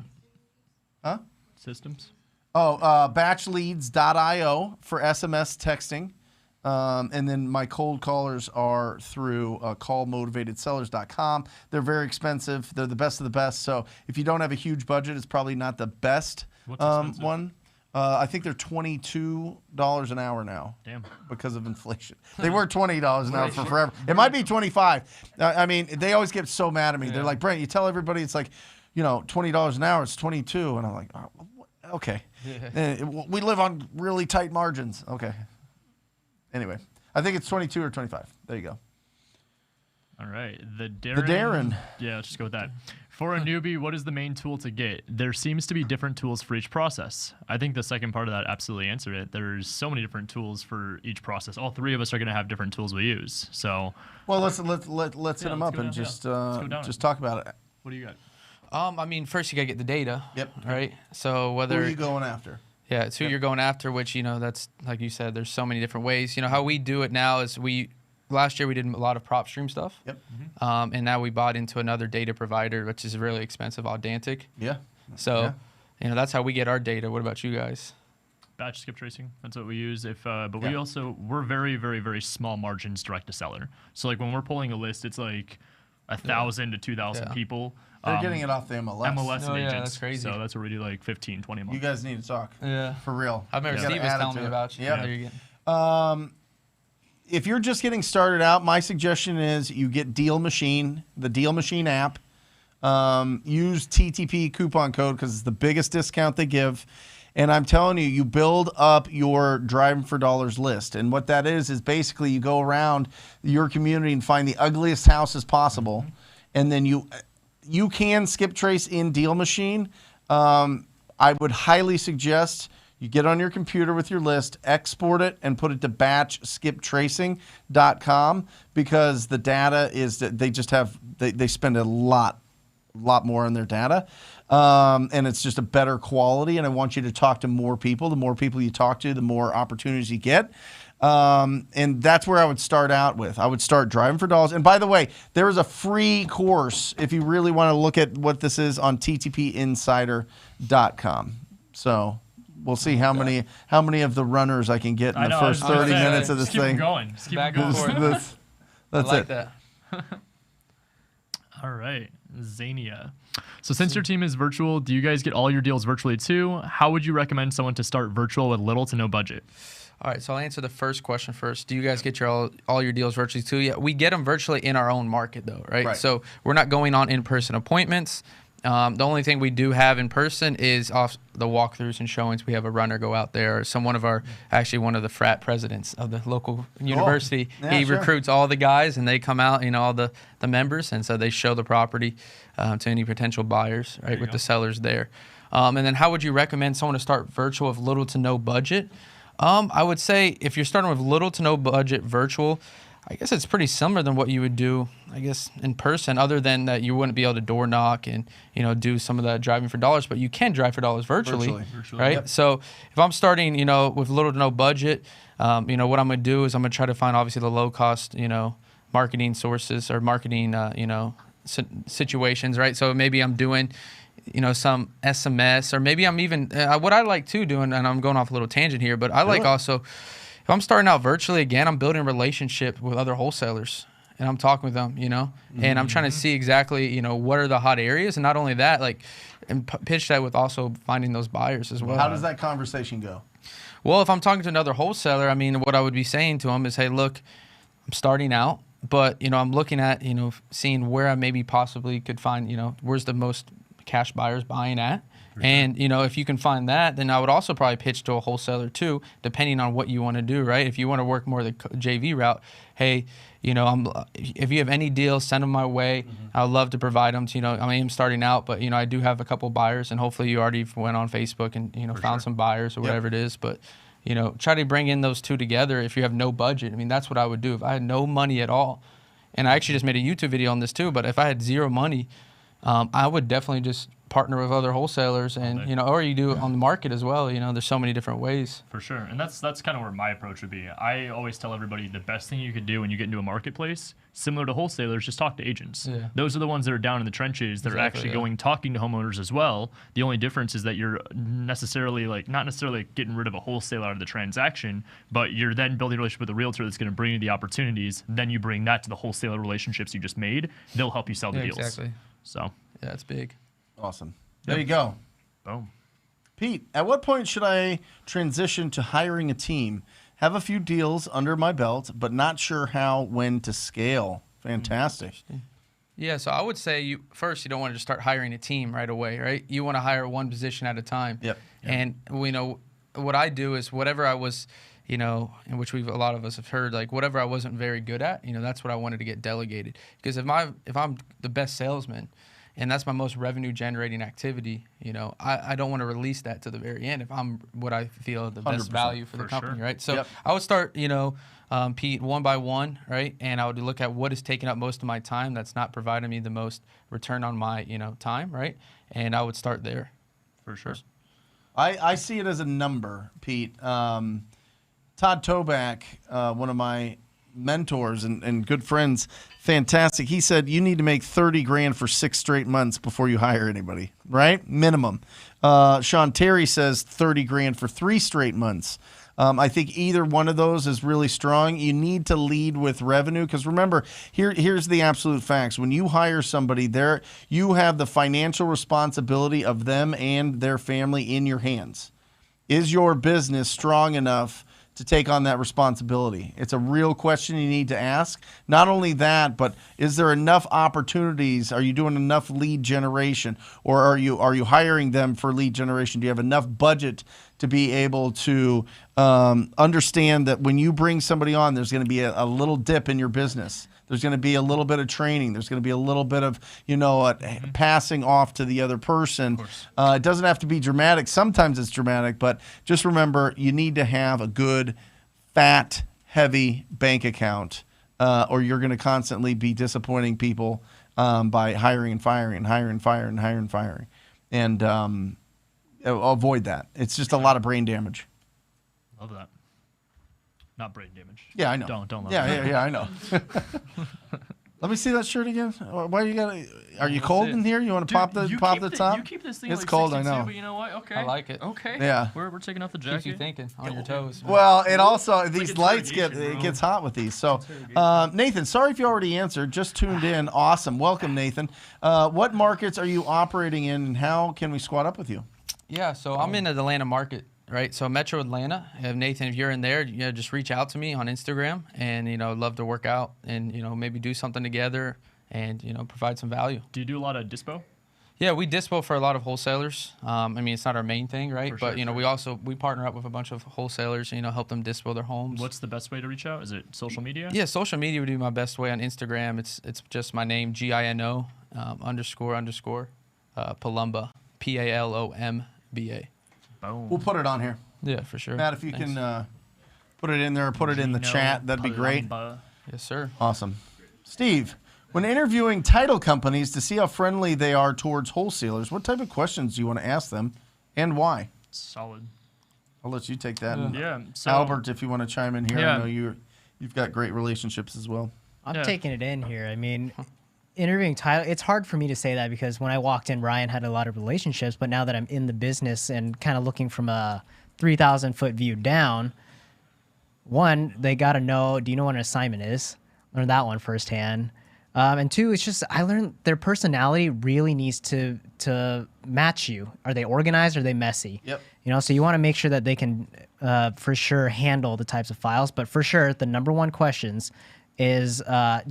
Huh? Systems. Oh, batchleads.io for SMS texting. And then my cold callers are through callmotivatedsellers.com. They're very expensive. They're the best of the best. So if you don't have a huge budget, it's probably not the best What's expensive? one. I think they're $22 an hour now. Damn. Because of inflation. They were $20 an hour for forever. It might be 25. I mean, they always get so mad at me. They're like, Brent, you tell everybody it's like, $20 an hour, it's 22. And I'm like, oh, okay. We live on really tight margins. Okay. Anyway, I think it's 22 or 25. There you go. All right. The The Darren. Yeah, let's just go with that. For a newbie, what is the main tool to get? There seems to be different tools for each process. I think the second part of that absolutely answered it. There's so many different tools for each process. All three of us are going to have different tools we use. So, Well, let's hit them up go and down, just Let's go down just it. talk about it. what do you got? I mean, first you gotta get the data. Yep. Right. So Who whether are you going after? yeah, it's who you're going after, which that's like you said. There's so many different ways. How we do it now is last year we did a lot of prop stream stuff. Yep. And now we bought into another data provider, which is really expensive, Audantic. Yeah. So, that's how we get our data. What about you guys? Batch skip tracing. That's what we use. We're very, very, very small margins direct to seller. So like when we're pulling a list, it's like 1,000 to 2,000 Yeah. people. They're getting it off the MLS. MLS Oh, and yeah, agents. that's crazy. So that's where we do like 15, 20 a month. You guys need to talk. Yeah. For real. I remember You gotta Steve was add it telling to me it. about you. Yep. There you go. if you're just getting started out, my suggestion is you get Deal Machine, the Deal Machine app. Use TTP coupon code because it's the biggest discount they give. And I'm telling you, you build up your Driving for Dollars list. And what that is basically you go around your community and find the ugliest houses possible. And then you can skip trace in Deal Machine. I would highly suggest you get on your computer with your list, export it, and put it to batchskiptracing.com because the data is that they just have, they spend a lot more on their data. And it's just a better quality. And I want you to talk to more people. The more people you talk to, the more opportunities you get. And that's where I would start out with. I would start Driving for Dollars. And by the way, there is a free course if you really want to look at what this is on ttpinsider.com. So we'll see how many of the runners I can get in the first 30 minutes of this thing. Just keep Back going. and forth. That's I like it. that. All right, Zania. So since your team is virtual, do you guys get all your deals virtually too? How would you recommend someone to start virtual with little to no budget? All right, so I'll answer the first question first. Do you guys get all your deals virtually too? Yeah, we get them virtually in our own market though, right? So we're not going on in-person appointments. The only thing we do have in person is off the walkthroughs and showings. We have a runner go out there. One of the frat presidents of the local university. Yeah, he sure. recruits all the guys, and they come out, all the members, and so they show the property to any potential buyers, right, with the sellers there. And then how would you recommend someone to start virtual with little to no budget? I would say if you're starting with little to no budget virtual, I guess it's pretty similar than what you would do, I guess, in person, other than that you wouldn't be able to door knock and, do some of that driving for dollars, but you can drive for dollars virtually. Right? Yep. So if I'm starting, with little to no budget, what I'm going to do is I'm going to try to find, obviously, the low-cost, marketing sources or marketing, situations, right? So maybe I'm doing, some SMS, or maybe I'm even, what I like too doing, and I'm going off a little tangent here, but I like also, if I'm starting out virtually, again, I'm building a relationship with other wholesalers, and I'm talking with them, and I'm trying to see exactly, what are the hot areas, and not only that, and pitch that with also finding those buyers as well. How does that conversation go? Well, if I'm talking to another wholesaler, I mean, what I would be saying to them is, hey, look, I'm starting out, but, I'm looking at, seeing where I maybe possibly could find, where's the most cash buyers buying at. And, if you can find that, then I would also probably pitch to a wholesaler too, depending on what you want to do, right? If you want to work more the JV route, hey, if you have any deals, send them my way. I would love to provide them to, I am starting out, but, I do have a couple buyers, and hopefully you already went on Facebook and, found some buyers or whatever it is. But, try to bring in those two together if you have no budget. I mean, that's what I would do if I had no money at all. And I actually just made a YouTube video on this too, but if I had zero money, I would definitely just partner with other wholesalers, and or you do it on the market as well. There's so many different ways. For sure, and that's kind of where my approach would be. I always tell everybody the best thing you could do when you get into a marketplace, similar to wholesalers, just talk to agents. Yeah. Those are the ones that are down in the trenches. They're actually going talking to homeowners as well. The only difference is that you're necessarily not necessarily getting rid of a wholesaler out of the transaction, but you're then building a relationship with a realtor that's going to bring you the opportunities. Then you bring that to the wholesaler relationships you just made. They'll help you sell the deals. Exactly. So yeah, it's big. Awesome. There you go. Boom. Pete, at what point should I transition to hiring a team? Have a few deals under my belt, but not sure when to scale. Fantastic. Yeah, so I would say you don't want to just start hiring a team right away, right? You want to hire one position at a time. Yep. And what I do is whatever I was, in which a lot of us have heard, whatever I wasn't very good at, that's what I wanted to get delegated. Because if I'm the best salesman, and that's my most revenue generating activity, I don't want to release that to the very end if I'm what I feel the best 100%. value for the company, sure. right? So Yep. I would start, Pete, one by one, right? And I would look at what is taking up most of my time that's not providing me the most return on my, time, right? And I would start there. For sure. I see it as a number, Pete. Todd Toback, one of my mentors and good friends, fantastic. He said you need to make $30,000 for 6 straight months before you hire anybody, right? Minimum. Sean Terry says $30,000 for 3 straight months. I think either one of those is really strong. You need to lead with revenue because remember, here's the absolute facts. When you hire somebody, you have the financial responsibility of them and their family in your hands. Is your business strong enough to take on that responsibility? It's a real question you need to ask. Not only that, but is there enough opportunities? Are you doing enough lead generation, or are you hiring them for lead generation? Do you have enough budget to be able to understand that when you bring somebody on, there's going to be a little dip in your business. There's going to be a little bit of training. There's going to be a little bit of, passing off to the other person. It doesn't have to be dramatic. Sometimes it's dramatic, but just remember, you need to have a good, fat, heavy bank account, or you're going to constantly be disappointing people by hiring and firing and hiring and firing and hiring and firing. And avoid that. It's just a lot of brain damage. Love that. Not brain damage. Yeah, I know. Don't love that. Yeah, I know. Let me see that shirt again. Why you got? Are you cold in here? You want to pop the top? You keep this thing. It's like cold, 62, I know. But you know what? Okay. I like it. Okay. Yeah. We're taking off the jacket. Keeps you thinking on your toes. Well, it also these like lights interrogation, it gets hot with these. So, Interrogation. Nathan, sorry if you already answered. Just tuned in. Awesome. Welcome, Nathan. What markets are you operating in, and how can we squat up with you? Yeah, so I'm in the Atlanta market, right? So Metro Atlanta. Nathan, if you're in there, just reach out to me on Instagram, and love to work out and maybe do something together and provide some value. Do you do a lot of dispo? Yeah, we dispo for a lot of wholesalers. I mean, it's not our main thing, right? For But sure. we partner up with a bunch of wholesalers, help them dispo their homes. What's the best way to reach out? Is it social media? Yeah, social media would be my best way. On Instagram, it's just my name, Gino __ Palomba, PALOMBA. Boom. We'll put it on here, Yeah, for sure. Matt. If you Thanks. can put it in there, or put it in the Gino chat, that'd be great. Palomba. Yes, sir. Awesome. Steve, when interviewing title companies to see how friendly they are towards wholesalers, what type of questions do you want to ask them, and why? Solid. I'll let you take that. And Yeah. So Albert, if you want to chime in here, Yeah. I know you've got great relationships as well. I'm Yeah. taking it in here. I mean, interviewing title, it's hard for me to say that because when I walked in, Ryan had a lot of relationships, but now that I'm in the business and kind of looking from a 3,000-foot view down, one, they got to know, do you know what an assignment is? Learn that one firsthand. And two, it's just, I learned their personality really needs to match you. Are they organized? Or are they messy? Yep. So you want to make sure that they can, for sure, handle the types of files. But for sure, the number one questions is,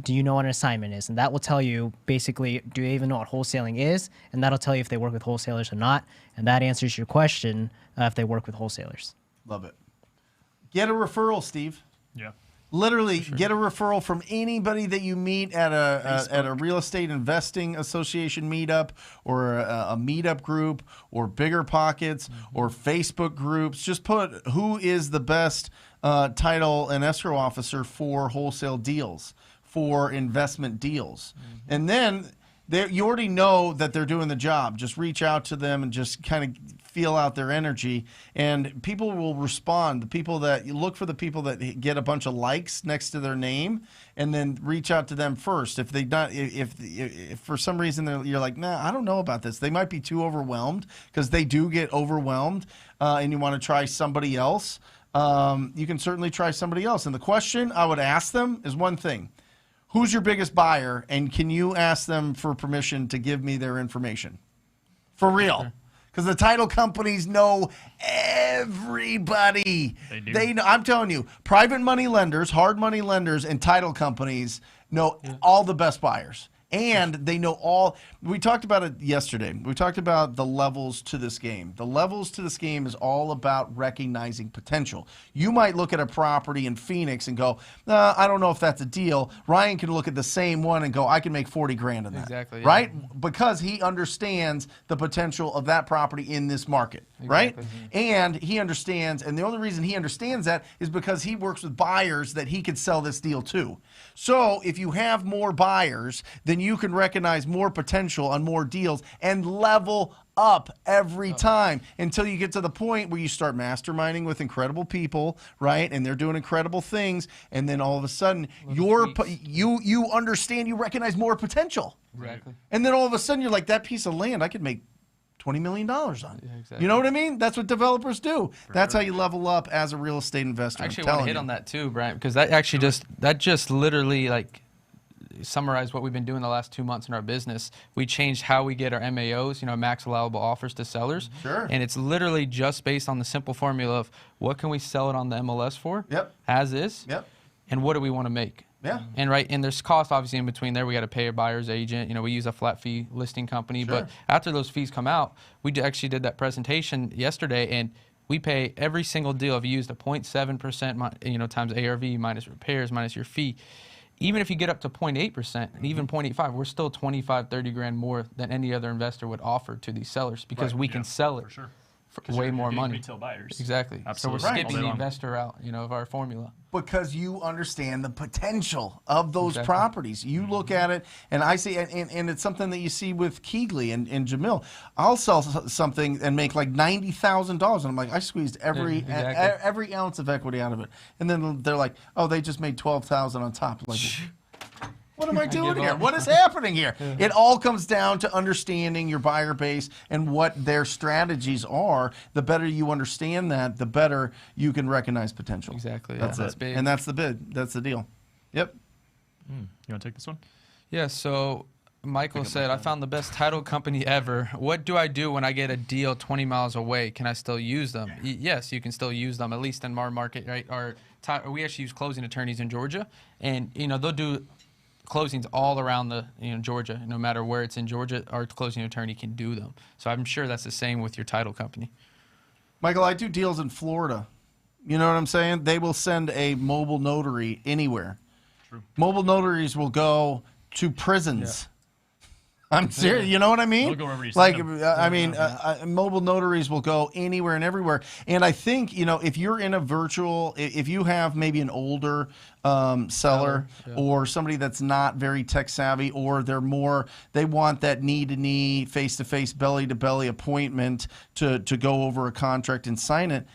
do you know what an assignment is? And that will tell you, basically, do they even know what wholesaling is? And that'll tell you if they work with wholesalers or not. And that answers your question if they work with wholesalers. Love it. Get a referral, Steve. yeah. Literally, get a referral from anybody that you meet at a real estate investing association meetup, or a meetup group, or Bigger Pockets, or Facebook groups. Just put who is the best title and escrow officer for wholesale deals, for investment deals, and then you already know that they're doing the job. Just reach out to them and just kind of feel out their energy, and people will respond. You look for the people that get a bunch of likes next to their name, and then reach out to them first. If for some reason you're like, nah, I don't know about this, they might be too overwhelmed, because they do get overwhelmed, and you want to try somebody else. You can certainly try somebody else. And the question I would ask them is one thing: who's your biggest buyer, and can you ask them for permission to give me their information? For real. Because the title companies know everybody. They do. They know, I'm telling you, private money lenders, hard money lenders, and title companies know all the best buyers. And they know all. We talked about it yesterday. We talked about the levels to this game. The levels to this game is all about recognizing potential. You might look at a property in Phoenix and go, I don't know if that's a deal. Ryan can look at the same one and go, I can make 40 grand on that. Exactly, yeah. Right? Because he understands the potential of that property in this market. Right? Exactly. And he understands, and the only reason he understands that is because he works with buyers that he could sell this deal to. So if you have more buyers, then you can recognize more potential on more deals and level up every time until you get to the point where you start masterminding with incredible people, right? And they're doing incredible things, and then all of a sudden you understand, you recognize more potential. Exactly. And then all of a sudden you're like, that piece of land I could make $20 million on. Yeah, exactly. You know what I mean? That's what developers do. That's how you level up as a real estate investor. I actually I'm want to telling hit you. on that too, Brent, because that just literally, like, summarize what we've been doing the last 2 months in our business. We changed how we get our MAOs, max allowable offers to sellers. Sure. And it's literally just based on the simple formula of what can we sell it on the MLS for? Yep. As is. Yep. And what do we want to make? Yeah. And there's cost obviously in between there. We got to pay a buyer's agent. We use a flat fee listing company. Sure. But after those fees come out, we actually did that presentation yesterday, and we pay every single deal. If you used a 0.7%, times ARV minus repairs minus your fee, even if you get up to 0.8% and even 0.85, we're still 25, 30 grand more than any other investor would offer to these sellers because we can sell it for sure. for way more money. Retail buyers. Exactly. Absolutely. So we're Right. skipping All day the long. investor out, of our formula. Because you understand the potential of those Exactly. properties. You look at it, and I see, and it's something that you see with Keegley and Jamil. I'll sell something and make like $90,000, and I'm like, I squeezed every exactly. every ounce of equity out of it, and then they're like, oh, they just made $12,000 on top. Like, what am I doing give here? up. What is happening here? It all comes down to understanding your buyer base and what their strategies are. The better you understand that, the better you can recognize potential. Exactly. That's yeah. it. That's big. And that's the bid. That's the deal. Yep. You want to take this one? Yeah, so Michael said, I found the best title company ever. What do I do when I get a deal 20 miles away? Can I still use them? Yes, you can still use them, at least in our market, right? We actually use closing attorneys in Georgia, and, they'll do closings all around the Georgia. No matter where it's in Georgia, our closing attorney can do them. So I'm sure that's the same with your title company. Michael, I do deals in Florida. You know what I'm saying? They will send a mobile notary anywhere. True. Mobile notaries will go to prisons. I'm serious. You know what I mean? They'll go wherever you like, send them. mobile notaries will go anywhere and everywhere. And I think, if you're in a virtual, if you have maybe an older seller or somebody that's not very tech savvy, or they want that knee-to-knee, face-to-face, belly-to-belly appointment to go over a contract and sign it,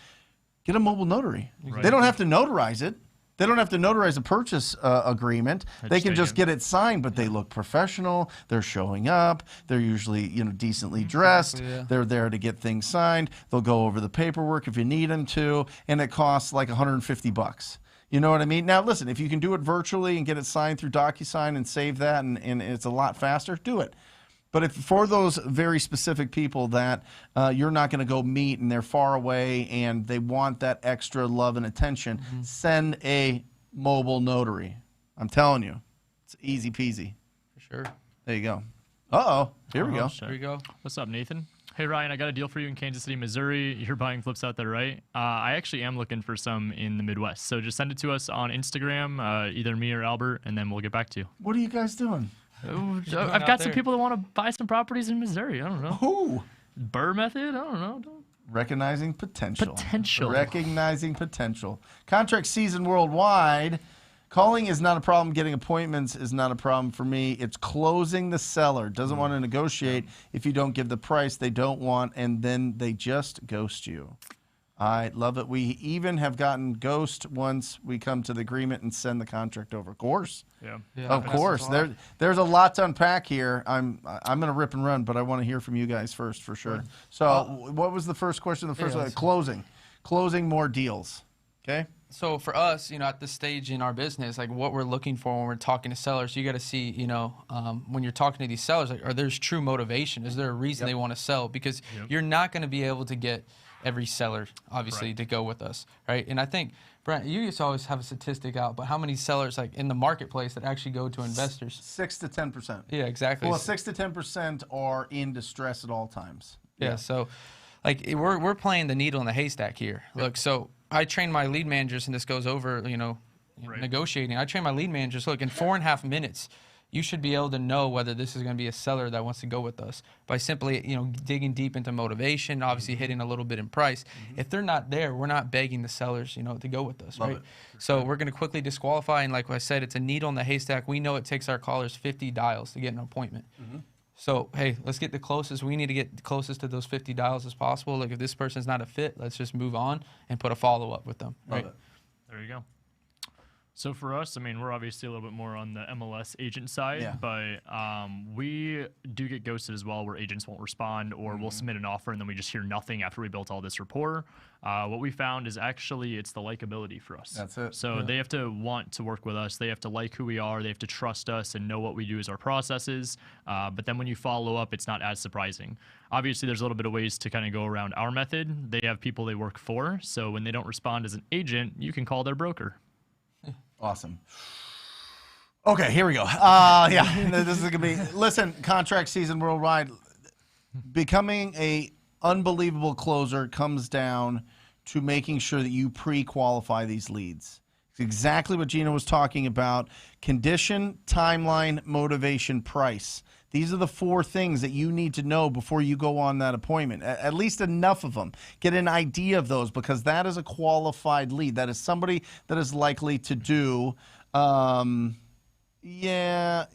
get a mobile notary. Right. They don't have to notarize it. They don't have to notarize a purchase agreement. They can just get it signed, but they look professional. They're showing up. They're usually, decently dressed. Exactly, yeah. They're there to get things signed. They'll go over the paperwork if you need them to, and it costs like $150. You know what I mean? Now, listen, if you can do it virtually and get it signed through DocuSign and save that, and it's a lot faster, do it. But if for those very specific people that you're not going to go meet and they're far away and they want that extra love and attention, send a mobile notary. I'm telling you, it's easy peasy. For sure. There you go. Uh-oh. Here we go. There you go. What's up, Nathan? Hey, Ryan, I got a deal for you in Kansas City, Missouri. You're buying flips out there, right? I actually am looking for some in the Midwest. So just send it to us on Instagram, either me or Albert, and then we'll get back to you. What are you guys doing? I've got some people that want to buy some properties in Missouri. I don't know. Who? Burr method? I don't know. Recognizing potential. Potential. Recognizing potential. Contract season worldwide. Calling is not a problem. Getting appointments is not a problem for me. It's closing the seller. Doesn't want to negotiate if you don't give the price they don't want, and then they just ghost you. I love it. We even have gotten ghost once we come to the agreement and send the contract over. Of course. Yeah. Of course. There's a lot to unpack here. I'm going to rip and run, but I want to hear from you guys first for sure. So what was the first question? The first one, closing. Closing more deals. Okay? So for us, at this stage in our business, like what we're looking for when we're talking to sellers, you got to see, when you're talking to these sellers, like, are there's true motivation? Is there a reason they want to sell? Because you're not going to be able to get every seller, obviously, to go with us, right? And I think, Brent, you used to always have a statistic out, but how many sellers, like in the marketplace, that actually go to investors? 6 to 10%. Yeah, exactly. Well, 6 to 10% are in distress at all times. Yeah, so like we're playing the needle in the haystack here. Look, so I train my lead managers, and this goes over, negotiating. I train my lead managers. Look, in 4.5 minutes, you should be able to know whether this is going to be a seller that wants to go with us by simply, digging deep into motivation, obviously hitting a little bit in price. If they're not there, we're not begging the sellers, to go with us, right? So we're going to quickly disqualify, and like I said, it's a needle in the haystack. We know it takes our callers 50 dials to get an appointment. So, hey, let's get the closest. We need to get the closest to those 50 dials as possible. Like, if this person's not a fit, let's just move on and put a follow-up with them, right? There you go. So for us, I mean, we're obviously a little bit more on the MLS agent side, Yeah. but we do get ghosted as well, where agents won't respond, or we'll submit an offer and then we just hear nothing after we built all this rapport. What we found is actually it's the likability for us. That's it. So they have to want to work with us. They have to like who we are. They have to trust us and know what we do as our processes. But then when you follow up, it's not as surprising. Obviously, there's a little bit of ways to kind of go around our method. They have people they work for. So when they don't respond as an agent, you can call their broker. Awesome. Okay, here we go. Yeah, this is gonna be. Listen, contract season worldwide. Becoming a unbelievable closer comes down to making sure that you pre-qualify these leads. It's exactly what Gino was talking about. Condition, timeline, motivation, price. These are the 4 things that you need to know before you go on that appointment. At least enough of them. Get an idea of those, because that is a qualified lead. That is somebody that is likely to do, no. Yeah,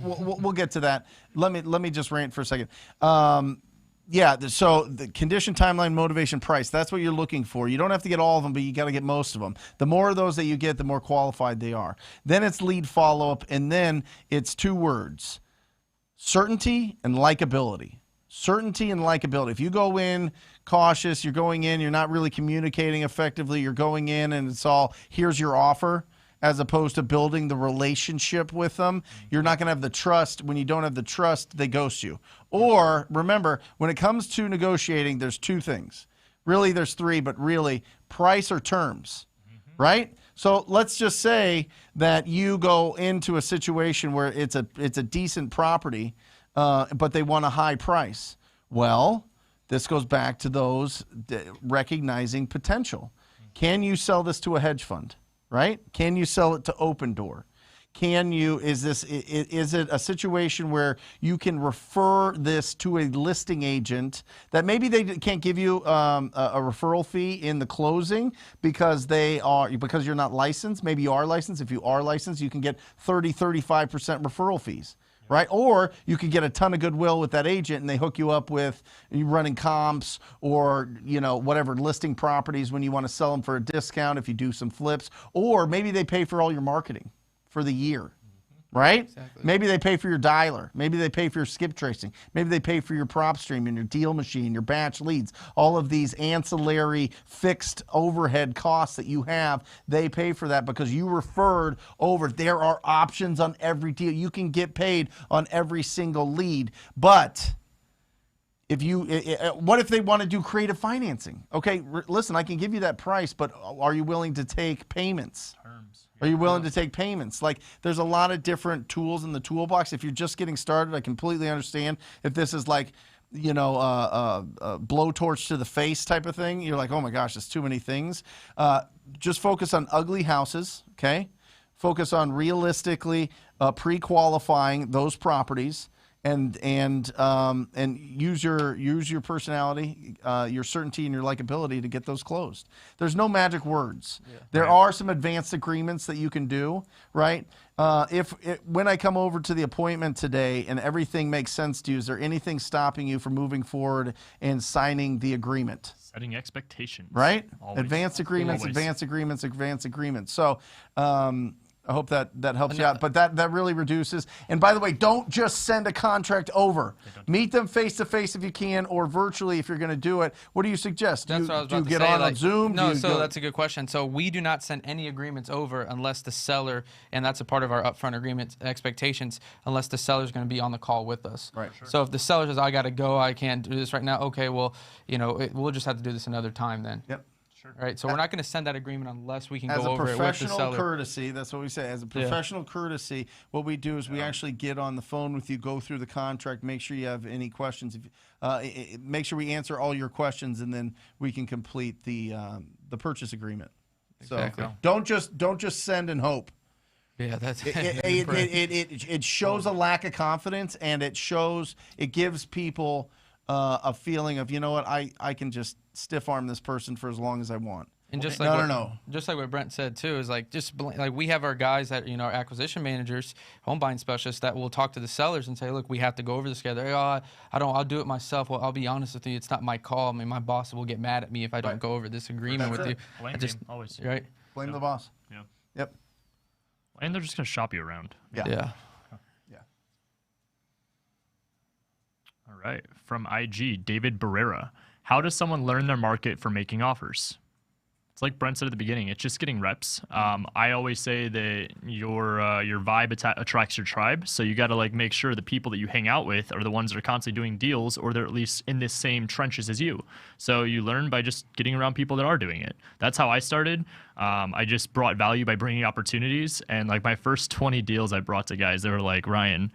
we'll get to that. Let me just rant for a second. So the condition, timeline, motivation, price, that's what you're looking for. You don't have to get all of them, but you got to get most of them. The more of those that you get, the more qualified they are. Then it's lead follow-up, and then it's 2 words: certainty and likability. Certainty and likability. If you go in cautious, you're going in, you're not really communicating effectively, you're going in and it's all, here's your offer, as opposed to building the relationship with them, you're not going to have the trust. When you don't have the trust, they ghost you. Or, remember, when it comes to negotiating, there's 2 things. Really, there's 3, but really, price or terms, right? So let's just say that you go into a situation where it's a decent property, but they want a high price. Well, this goes back to those recognizing potential. Can you sell this to a hedge fund? Right? Can you sell it to Open Door? Is it a situation where you can refer this to a listing agent that maybe they can't give you a referral fee in the closing because you're not licensed? Maybe you are licensed. If you are licensed, you can get 35% referral fees. Right? Or you could get a ton of goodwill with that agent and they hook you up with you running comps or, whatever, listing properties when you want to sell them for a discount if you do some flips. Or maybe they pay for all your marketing for the year. Right? Exactly. Maybe they pay for your dialer. Maybe they pay for your skip tracing. Maybe they pay for your prop stream and your deal machine, your batch leads. All of these ancillary fixed overhead costs that you have, they pay for that because you referred over. There are options on every deal. You can get paid on every single lead. But what if they want to do creative financing? Okay, listen, I can give you that price, but are you willing to take payments? Are you willing to take payments? Like, there's a lot of different tools in the toolbox. If you're just getting started, I completely understand. If this is like, a blowtorch to the face type of thing, you're like, oh my gosh, there's too many things. Just focus on ugly houses, okay? Focus on realistically pre-qualifying those properties. And use your personality, your certainty, and your likability to get those closed. There's no magic words. Yeah. There are some advanced agreements that you can do, right? When I come over to the appointment today and everything makes sense to you, is there anything stopping you from moving forward and signing the agreement? Setting expectations. Right? Always. Advanced agreements, Always. advanced agreements. So. I hope that helps you out. But that really reduces. And by the way, don't just send a contract over. Meet them face to face if you can, or virtually if you're going to do it. What do you suggest? That's what I was about do you to get say, on Zoom? No, that's a good question. So we do not send any agreements over unless the seller, and that's a part of our upfront agreement expectations, unless the seller's going to be on the call with us. Right. Sure. So if the seller says, I got to go, I can't do this right now, okay, well, we'll just have to do this another time then. Yep. Right, so we're not going to send that agreement unless we can go over it with the seller. As a professional courtesy, that's what we say. As a professional courtesy, what we do is we actually get on the phone with you, go through the contract, make sure you have any questions. Make sure we answer all your questions, and then we can complete the purchase agreement. Exactly. So don't just send and hope. Yeah, that's it shows a lack of confidence, and it gives people a feeling of, I can just stiff arm this person for as long as I want. And just No, like no. just like what Brent said too, is like like we have our guys that our acquisition managers, home buying specialists that will talk to the sellers and say, look, we have to go over this together. Oh, I'll do it myself. Well, I'll be honest with you, it's not my call. I mean, my boss will get mad at me if I don't go over this agreement with you. Blame I just game, always. right. Blame the boss. Yeah. Yep. And they're just gonna shop you around. Yeah. Yeah. Yeah. All right. From IG, David Barrera. How does someone learn their market for making offers? It's like Brent said at the beginning. It's just getting reps. I always say that your vibe attracts your tribe. So you got to like make sure the people that you hang out with are the ones that are constantly doing deals, or they're at least in the same trenches as you. So you learn by just getting around people that are doing it. That's how I started. I just brought value by bringing opportunities. And like my first 20 deals I brought to guys, they were like, Ryan,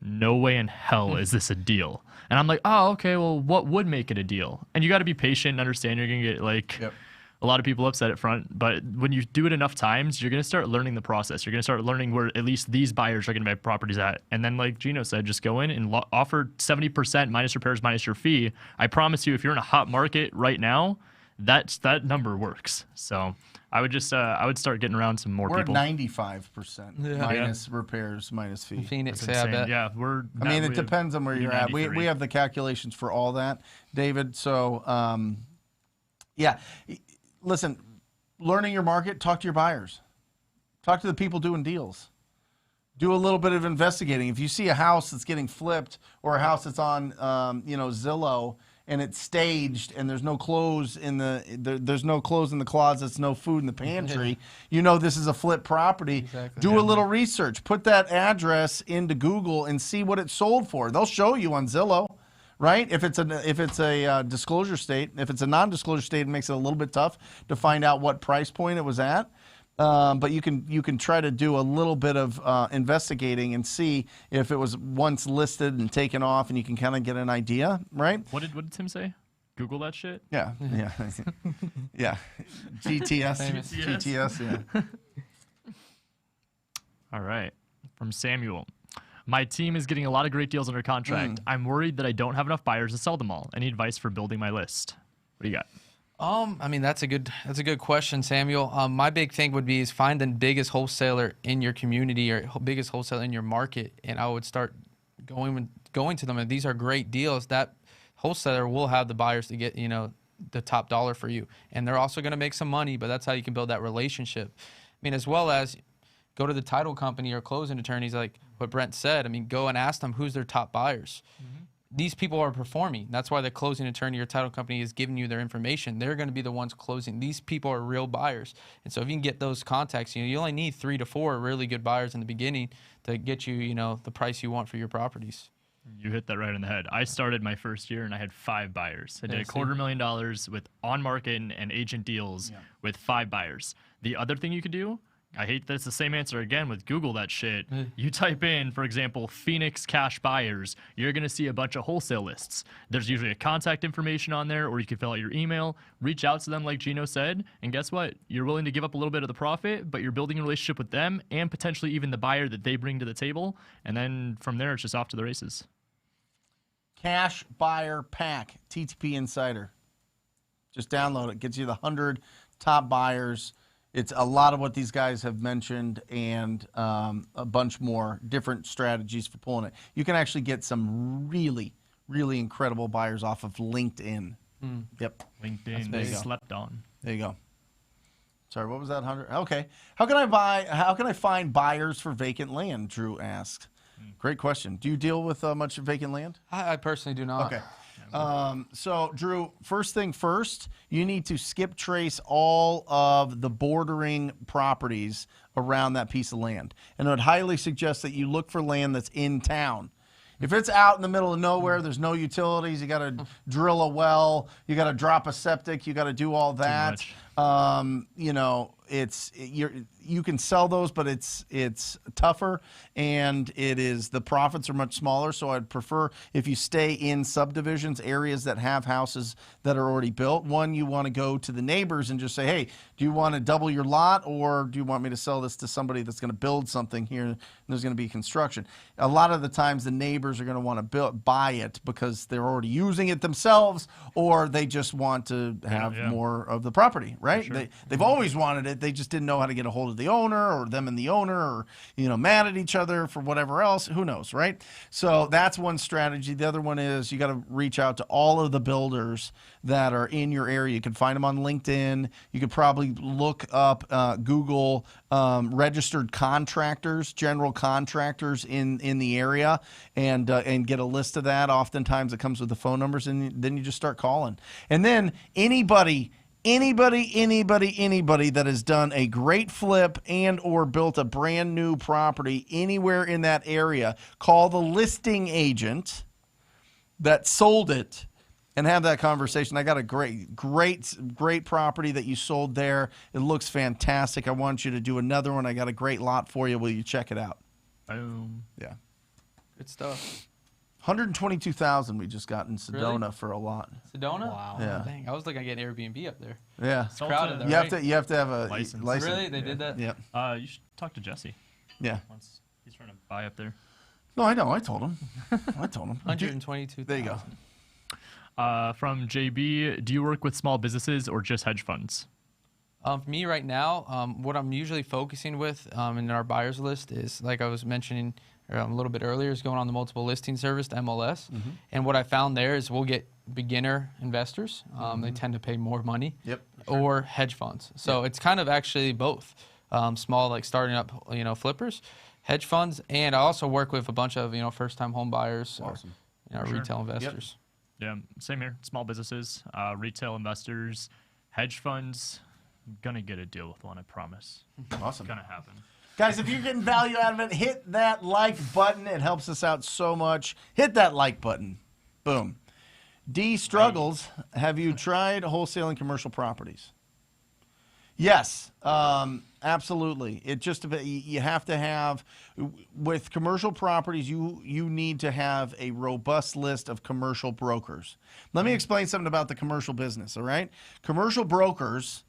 no way in hell is this a deal. And I'm like, oh, okay, well, what would make it a deal? And you got to be patient and understand you're going to get like a lot of people upset at front. But when you do it enough times, you're going to start learning the process. You're going to start learning where at least these buyers are going to buy properties at. And then like Gino said, just go in and offer 70% minus repairs, minus your fee. I promise you, if you're in a hot market right now, that number works. So I would just I would start getting around some more We're people. at 95% minus repairs, minus fee. Phoenix, That's insane. I bet. Yeah, I mean, it depends on where you're at. We 93. have the calculations for all that, David. So, yeah. Listen, learning your market, talk to your buyers. Talk to the people doing deals. Do a little bit of investigating. If you see a house that's getting flipped or a house that's on, Zillow, and it's staged and there's no clothes in there's no clothes in the closets, no food in the pantry, this is a flip property. Exactly. Do a little research. Put that address into Google and see what it sold for. They'll show you on Zillow, right? If it's a disclosure state. If it's a non-disclosure state, it makes it a little bit tough to find out what price point it was at. But you can try to do a little bit of investigating and see if it was once listed and taken off, and you can kind of get an idea, right? What did Tim say? Google that shit? Yeah, yeah, yeah. GTS, GTS, yeah. All right. From Samuel. My team is getting a lot of great deals under contract. I'm worried that I don't have enough buyers to sell them all. Any advice for building my list? What do you got? I mean, that's a good question, Samuel. My big thing would be is find the biggest wholesaler in your community or biggest wholesaler in your market, and I would start going to them. And these are great deals. That wholesaler will have the buyers to get the top dollar for you, and they're also going to make some money. But that's how you can build that relationship. I mean, as well as go to the title company or closing attorneys, like what Brent said. I mean, go and ask them who's their top buyers. These people are performing. That's why the closing attorney or title company is giving you their information. They're going to be the ones closing. These people are real buyers. And so if you can get those contacts, you only need 3 to 4 really good buyers in the beginning to get you, the price you want for your properties. You hit that right on the head. I started my first year and I had 5 buyers. I did $250,000 with on-market and agent deals with 5 buyers. The other thing you could do, I hate that it's the same answer again with Google that shit. You type in, for example, Phoenix cash buyers, you're going to see a bunch of wholesale lists. There's usually a contact information on there, or you can fill out your email, reach out to them like Gino said, and guess what? You're willing to give up a little bit of the profit, but you're building a relationship with them and potentially even the buyer that they bring to the table, and then from there it's just off to the races. Cash Buyer Pack, TTP Insider. Just download it. Gets you the 100 top buyers. It's a lot of what these guys have mentioned and a bunch more different strategies for pulling it. You can actually get some really, really incredible buyers off of LinkedIn. Yep. LinkedIn, There you go. slept on. There you go. Sorry, what was that? 100? Okay. How can I find buyers for vacant land? Drew asked. Great question. Do you deal with much vacant land? I personally do not. Okay. So, Drew, first thing first, you need to skip trace all of the bordering properties around that piece of land. And I would highly suggest that you look for land that's in town. If it's out in the middle of nowhere, there's no utilities, you got to drill a well, you got to drop a septic, you got to do all that. You can sell those, but it's tougher, and the profits are much smaller. So I'd prefer if you stay in subdivisions, areas that have houses that are already built. One, you want to go to the neighbors and just say, hey, do you want to double your lot, or do you want me to sell this to somebody that's going to build something here and there's going to be construction? A lot of the times the neighbors are going to want to buy it because they're already using it themselves, or they just want to have more of the property, right? They've always wanted it. They just didn't know how to get a hold of the owner, or them and the owner, or mad at each other for whatever else. Who knows, right? So that's one strategy. The other one is you got to reach out to all of the builders that are in your area. You can find them on LinkedIn. You could probably look up Google registered contractors, general contractors in the area, and get a list of that. Oftentimes it comes with the phone numbers, and then you just start calling. And then anybody that has done a great flip and or built a brand new property anywhere in that area, call the listing agent that sold it and have that conversation. I got a great property that you sold there. It looks fantastic. I want you to do another one. I got a great lot for you. Will you check it out? Boom. Yeah. Good stuff. 122,000 we just got in Sedona Really? for a lot. Sedona? Wow. Yeah. Dang, I was looking at getting Airbnb up there. Yeah. It's all crowded to- though, right? You have to have a License. Really? They did that? Yeah. You should talk to Jesse Yeah. once he's trying to buy up there. No, I know. I told him. 122. There you go. From JB, do you work with small businesses or just hedge funds? For me right now, what I'm usually focusing with in our buyers list is, like I was mentioning a little bit earlier, is going on the multiple listing service, the MLS. And what I found there is we'll get beginner investors. They tend to pay more money. Yep. Or hedge funds. So it's kind of actually both. Small, like starting up, flippers, hedge funds, and I also work with a bunch of, first-time home buyers Awesome. or retail investors. Yeah, same here. Small businesses, retail investors, hedge funds. I'm gonna get a deal with one, I promise. Awesome. Gonna happen. Guys, if you're getting value out of it, hit that like button. It helps us out so much. Hit that like button. Boom. D struggles. Have you tried wholesaling commercial properties? Yes, absolutely. It just you have to have, with commercial properties, you need to have a robust list of commercial brokers. Let me explain something about the commercial business. All right, commercial brokers,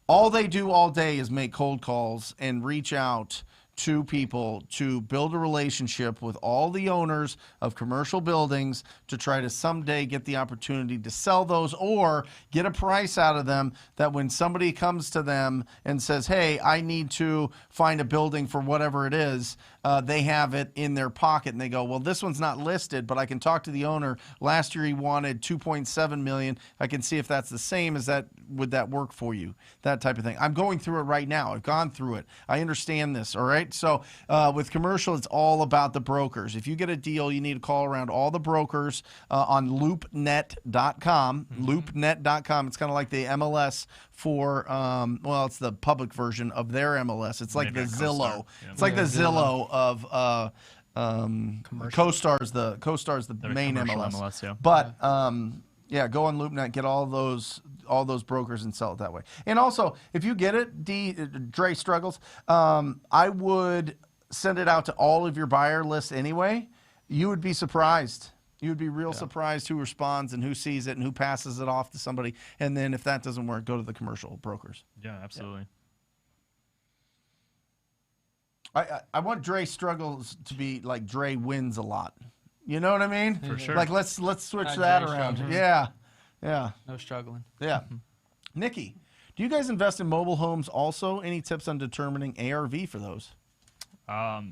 all they do all day is make cold calls and reach out to people to build a relationship with all the owners of commercial buildings to try to someday get the opportunity to sell those or get a price out of them that when somebody comes to them and says, hey, I need to find a building for whatever it is, they have it in their pocket and they go, well, this one's not listed, but I can talk to the owner. Last year he wanted 2.7 million. I can see if that's the same. Would that work for you? That type of thing. I'm going through it right now. I've gone through it. I understand this. All right. So with commercial, it's all about the brokers. If you get a deal, you need to call around all the brokers on loopnet.com. Loopnet.com. It's kind of like the MLS for, it's the public version of their MLS. It's like Maybe the a Zillow. CoStar. Yeah. It's like the Zillow of CoStar's the Their main commercial MLS. MLS, yeah. But go on LoopNet, get all those brokers and sell it that way. And also, if you get it, Dre struggles, I would send it out to all of your buyer lists anyway. You would be surprised. You would be real surprised who responds and who sees it and who passes it off to somebody. And then if that doesn't work, go to the commercial brokers. Yeah, absolutely. I want Dre struggles to be like Dre wins a lot. You know what I mean? For sure. Like let's switch Not that Dre around. struggles. Yeah. No struggling. Yeah. Nikki, do you guys invest in mobile homes also? Any tips on determining ARV for those?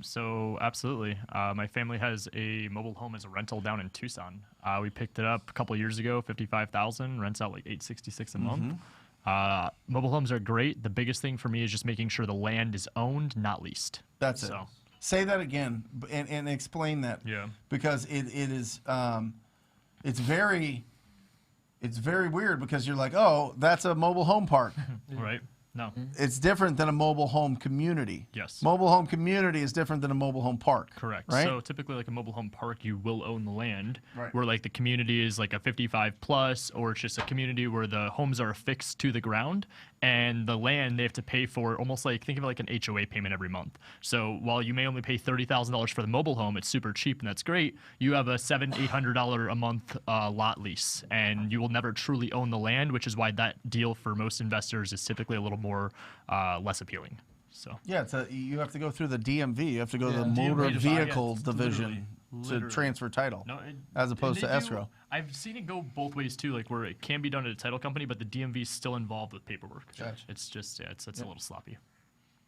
So absolutely. My family has a mobile home as a rental down in Tucson. We picked it up a couple years ago, 55,000, rents out like 866 a month. Mobile homes are great. The biggest thing for me is just making sure the land is owned, not leased. That's it. Say that again and explain that. Yeah. Because it is it's very weird because you're like, oh, that's a mobile home park. Right? No. It's different than a mobile home community. Yes. Mobile home community is different than a mobile home park. Correct. Right? So typically like a mobile home park, you will own the land. Right. Where like the community is like a 55 plus, or it's just a community where the homes are affixed to the ground and the land they have to pay for, almost like, think of it like an HOA payment every month. So while you may only pay $30,000 for the mobile home, it's super cheap and that's great. You have a $700-800 a month lot lease, and you will never truly own the land, which is why that deal for most investors is typically a little more less appealing. So Yeah, you have to go through the DMV. You have to go to the DMV motor to buy it. vehicle division. to Literally. transfer title, No, as opposed and to they escrow. I've seen it go both ways too, like where it can be done at a title company, but the DMV is still involved with paperwork. Gotcha. It's just it's a little sloppy.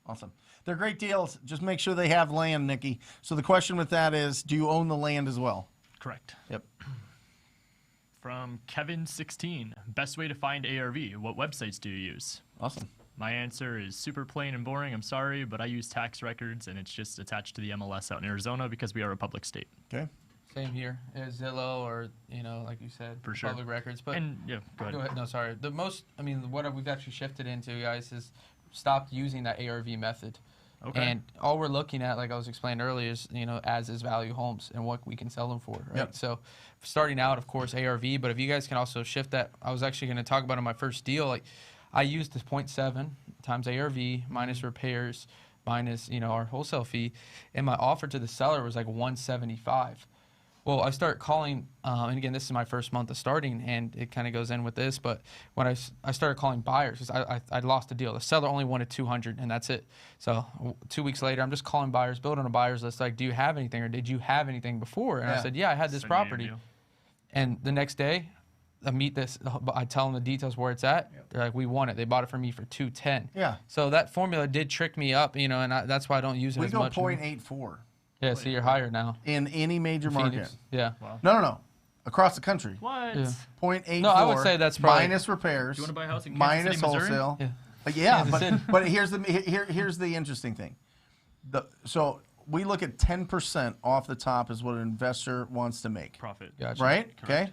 Awesome. They're great deals. Just make sure they have land, Nikki. So the question with that is, do you own the land as well? Correct. Yep. From Kevin16, best way to find ARV. What websites do you use? Awesome. My answer is super plain and boring. I'm sorry, but I use tax records, and it's just attached to the MLS out in Arizona because we are a public state. Okay. Same here. Zillow or, like you said, For sure. public records. But And yeah, go ahead. No, sorry. What we've actually shifted into, guys, is stopped using that ARV method. Okay. And all we're looking at, like I was explaining earlier, is as is value homes and what we can sell them for, right? Yep. So starting out, of course, ARV, but if you guys can also shift that, I was actually going to talk about in my first deal, like I used this 0.7 times ARV minus repairs minus our wholesale fee, and my offer to the seller was like 175. Well, I start calling, and again, this is my first month of starting, and it kind of goes in with this, but when I started calling buyers, because I lost a deal. The seller only wanted 200, and that's it. So 2 weeks later, I'm just calling buyers, building a buyers list, like, do you have anything, or did you have anything before? And I said, yeah, I had this Send me a property. deal. And the next day, I tell them the details where it's at. They're like, we want it. They bought it for me for 210. Yeah. So that formula did trick me up, and that's why I don't use it We as go much. 0.84 Yeah, so you're higher now. in any major market. Phoenix. Yeah. No. Across the country. What? Yeah. 0.84. No, I would say that's probably- minus repairs. Do you want to buy a house in Kansas minus City, Missouri? wholesale. Yeah. Yeah, Kansas City. but here's the interesting thing. So we look at 10% off the top is what an investor wants to make. Profit. Gotcha. Right? Okay.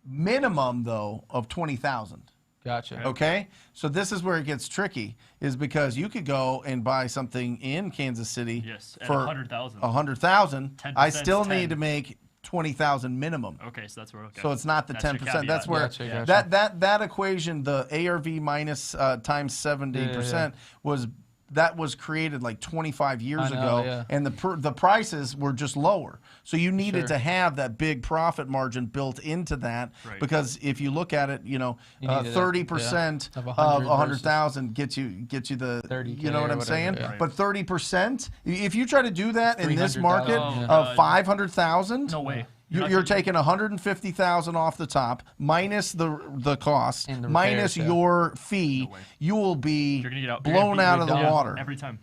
Minimum though of 20,000. Gotcha. Okay, so this is where it gets tricky, is because you could go and buy something in Kansas City Yes, at for 100,000. 100,000. I 10% still is need 10. to make 20,000 minimum. Okay, so that's where. Okay. So it's not the That's your 10%. caveat. That's where Gotcha, gotcha. that equation, the ARV minus times 70%, was created like 25 years I know, ago, yeah. and the prices were just lower. So you needed Sure. to have that big profit margin built into that, Right. because if you look at it, needed 30% yeah, of of 100 100,000 gets you the 30K you know what or I'm whatever, saying? yeah. But 30%, if you try to do that in this 300,000, market yeah. of 500,000, No way. you're taking 150,000 off the top, minus the cost, And the minus repairs, yeah. your fee. way. You will be You're gonna get blown out of the water. every time.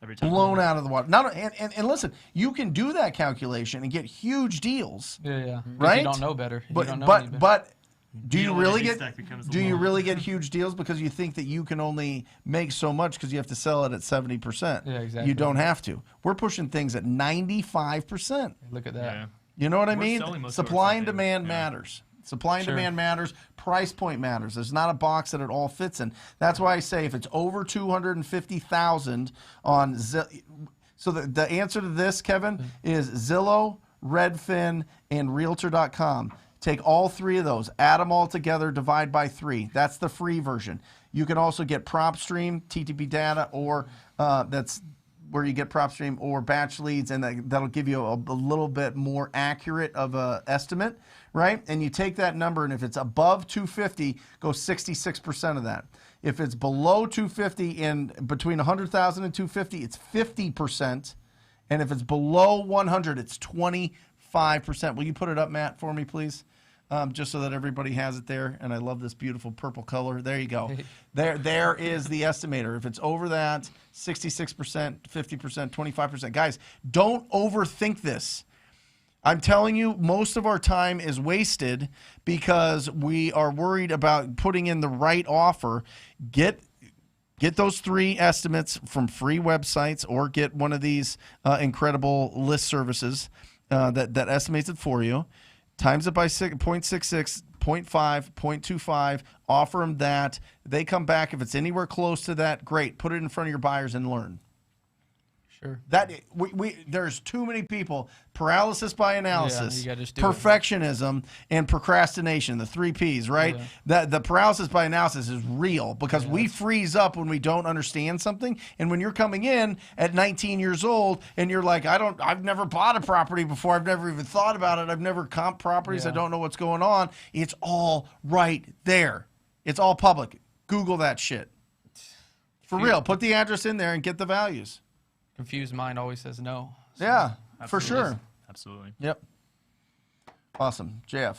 Every time. Blown out of the water. And listen, you can do that calculation and get huge deals, Yeah. If right? you don't know better. You don't know any better. But do you Needle in a really haystack becomes a do you little- really get huge deals because you think that you can only make so much because you have to sell it at 70%? Yeah, exactly. You don't have to. We're pushing things at 95%. Look at that. Yeah. You know what I We're mean? selling most of our Supply and stuff, demand yeah. matters. Supply and Sure. demand matters. Price point matters. There's not a box that it all fits in. That's why I say if it's over 250,000 on so the answer to this, Kevin, is Zillow, Redfin, and Realtor.com. Take all three of those, add them all together, divide by 3. That's the free version. You can also get PropStream, TTP data, or that's where you get PropStream or batch leads, and that'll give you a little bit more accurate of a estimate, right? And you take that number, and if it's above 250, go 66% of that. If it's below 250 and between 100,000 and 250, it's 50%. And if it's below 100, it's 25%. Will you put it up, Matt, for me, please? Just so that everybody has it there. And I love this beautiful purple color. There you go. There is the estimator. If it's over that, 66%, 50%, 25%. Guys, don't overthink this. I'm telling you, most of our time is wasted because we are worried about putting in the right offer. Get those 3 estimates from free websites, or get one of these incredible list services that estimates it for you. Times it by 0.66, 0.5, 0.25. Offer them that. They come back. If it's anywhere close to that, great. Put it in front of your buyers and learn. Sure. That there's too many people. Paralysis by analysis, you gotta just do it. perfectionism, and procrastination. The 3 Ps, right? Yeah. That the paralysis by analysis is real because we freeze up when we don't understand something. And when you're coming in at 19 years old and you're like, I've never bought a property before. I've never even thought about it. I've never comped properties. I Yeah. don't know what's going on. It's all right there. It's all public. Google that shit. For real. Put the address in there and get the values. Confused mind always says no. So Yeah, for Absolutely. sure. Absolutely. Yep. Awesome. JF.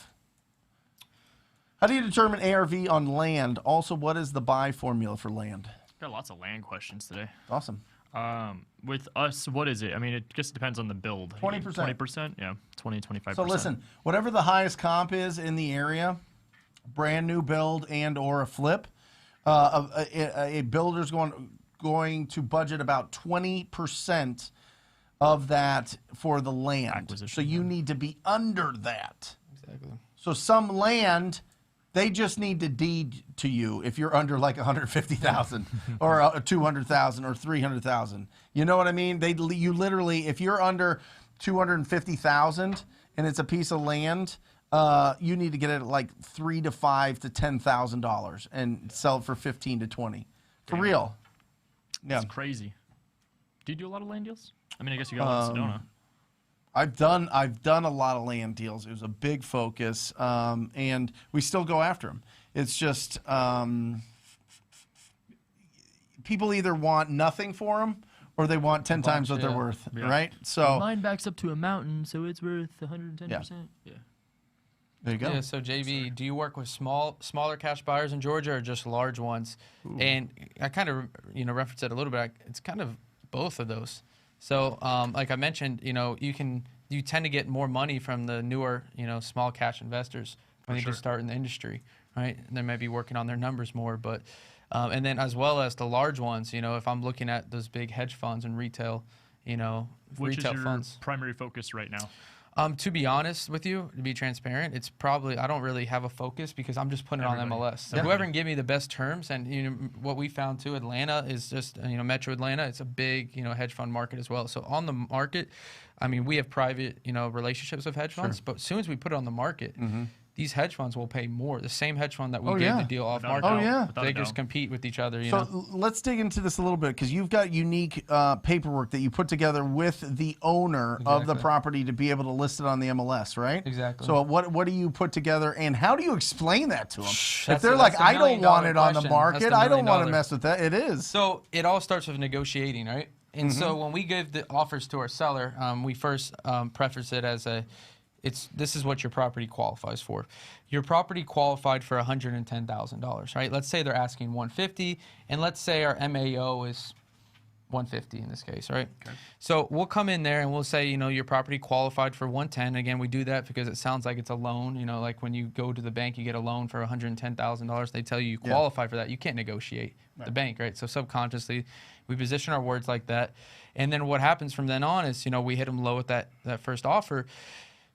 How do you determine ARV on land? Also, what is the buy formula for land? Got lots of land questions today. Awesome. With us, what is it? I mean, it just depends on the build. 20%. 20%? Yeah, 20, 25%. So listen, whatever the highest comp is in the area, brand new build and or a flip, a builder's going to budget about 20% of that for the land. Acquisition, so you need to be under that. Exactly. So some land, they just need to deed to you if you're under like 150,000 or 200,000 or 300,000. You know what I mean? You literally, if you're under 250,000 and it's a piece of land, you need to get it at like $3,000 to $5,000 to $10,000 and sell it for 15 to 20. For real. Yeah. It's crazy. Do you do a lot of land deals? I mean, I guess you got one in Sedona. I've done a lot of land deals. It was a big focus, and we still go after them. It's just people either want nothing for them or they want 10 times what they're worth, right? So mine backs up to a mountain, so it's worth 110%. Yeah. There you go. Yeah, so JV, do you work with smaller cash buyers in Georgia or just large ones? Ooh. And I kind of, referenced it a little bit. It's kind of both of those. So, like I mentioned, you tend to get more money from the newer, small cash investors when they just start in the industry, right? And they may be working on their numbers more, but, and then as well as the large ones, if I'm looking at those big hedge funds and retail, Which retail is your funds. primary focus right now? To be honest with you, to be transparent, it's probably, I don't really have a focus because I'm just putting it on MLS. So whoever can give me the best terms, and what we found too, Atlanta is just, Metro Atlanta, it's a big, hedge fund market as well. So on the market, I mean, we have private, relationships with hedge funds, but as soon as we put it on the market, these hedge funds will pay more. The same hedge fund that we gave the deal off market, they just compete with each other. So let's dig into this a little bit because you've got unique paperwork that you put together with the owner of the property to be able to list it on the MLS, right? Exactly. So what do you put together and how do you explain that to them? If they're like, I don't want it on the market, I don't want to mess with that. It is. So it all starts with negotiating, right? And so when we give the offers to our seller, we first preface it as this is what your property qualifies for. Your property qualified for $110,000, right? Let's say they're asking $150,000, and let's say our MAO is $150,000 in this case, right? Okay. So we'll come in there and we'll say, your property qualified for $110,000. Again, we do that because it sounds like it's a loan. Like when you go to the bank, you get a loan for $110,000. They tell you qualify for that. You can't negotiate with the bank, right? So subconsciously, we position our words like that. And then what happens from then on is, we hit them low with that first offer.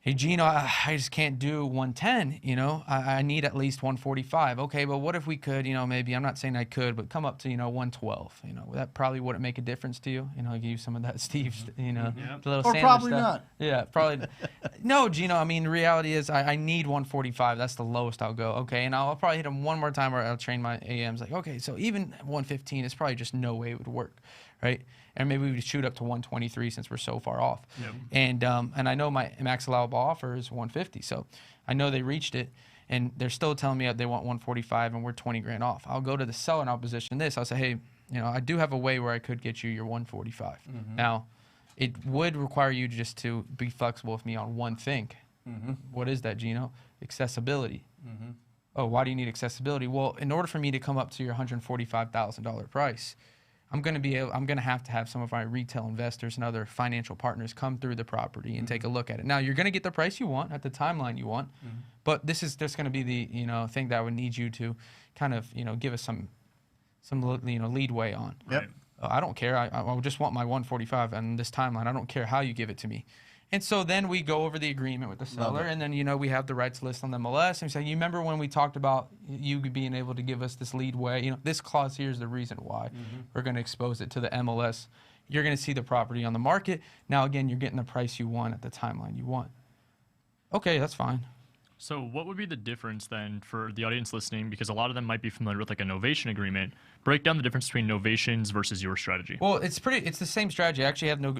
Hey, Gino, I just can't do 110, I need at least 145. Okay, but what if we could, maybe, I'm not saying I could, but come up to, 112, that probably wouldn't make a difference to you. I'll give you some of that Steve's, the little or Sanders probably stuff. not. Yeah, probably. No, Gino, I mean, the reality is I need 145. That's the lowest I'll go. Okay, and I'll probably hit him one more time or I'll train my AMs like, okay, so even 115 is probably just no way it would work, right? And maybe we would shoot up to 123 since we're so far off. Yep. And I know my max allowable offer is 150, so I know they reached it, and they're still telling me they want 145, and we're 20 grand off. I'll go to the seller and I'll position this. I'll say, hey, I do have a way where I could get you your 145. Now, it would require you just to be flexible with me on one thing. What is that, Gino? Accessibility. Oh, why do you need accessibility? Well, in order for me to come up to your $145,000 price, I'm going to have some of our retail investors and other financial partners come through the property and take a look at it. Now, you're going to get the price you want at the timeline you want, but this is just going to be the thing that I would need you to kind of give us some leadway on. Yep. I don't care. I just want my 145 on this timeline. I don't care how you give it to me. And so then we go over the agreement with the seller, and then, we have the rights list on the MLS. And we say, you remember when we talked about you being able to give us this lead way? This clause here is the reason why we're going to expose it to the MLS. You're going to see the property on the market. Now, again, you're getting the price you want at the timeline you want. Okay, that's fine. So what would be the difference then for the audience listening? Because a lot of them might be familiar with like a novation agreement. Break down the difference between novations versus your strategy. Well, it's the same strategy. I actually have the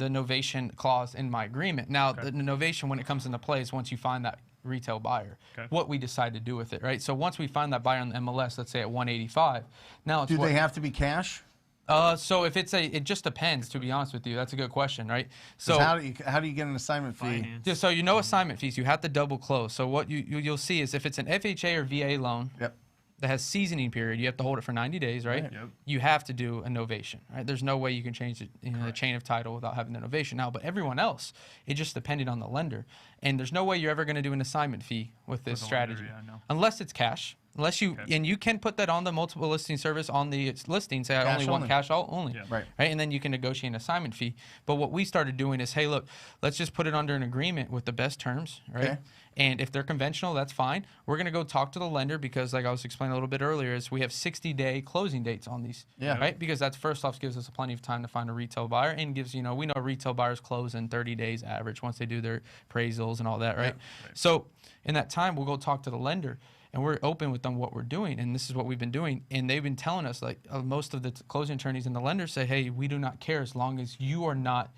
novation clause in my agreement. Now, the novation, when it comes into play, is once you find that retail buyer, what we decide to do with it, right? So once we find that buyer on the MLS, let's say at 185, now it's Do they have to be cash? So if it just depends. To be honest with you, that's a good question, right? So How do you get an assignment fee? Finance. yeah, so assignment fees. You have to double close. So what you'll see is if it's an FHA or VA loan Yep. that has seasoning period, you have to hold it for 90 days, right? Right. Yep. You have to do a novation, right? There's no way you can change the chain of title without having the novation now. But everyone else, it just depended on the lender, and there's no way you're ever going to do an assignment fee with this With a lender, strategy, yeah, no. unless it's cash. Unless you and you can put that on the multiple listing service on the listing, say I Cash only want only. cash out only, Yeah. Right. and then you can negotiate an assignment fee. But what we started doing is, hey, look, let's just put it under an agreement with the best terms, right? Okay. And if they're conventional, that's fine. We're going to go talk to the lender because, like I was explaining a little bit earlier, is we have 60-day closing dates on these. Yeah. Right? Because that's first off gives us plenty of time to find a retail buyer and gives, we know retail buyers close in 30 days average once they do their appraisals and all that, right? So in that time, we'll go talk to the lender and we're open with them what we're doing. And this is what we've been doing. And they've been telling us, like most of the closing attorneys and the lenders say, hey, we do not care as long as you are not,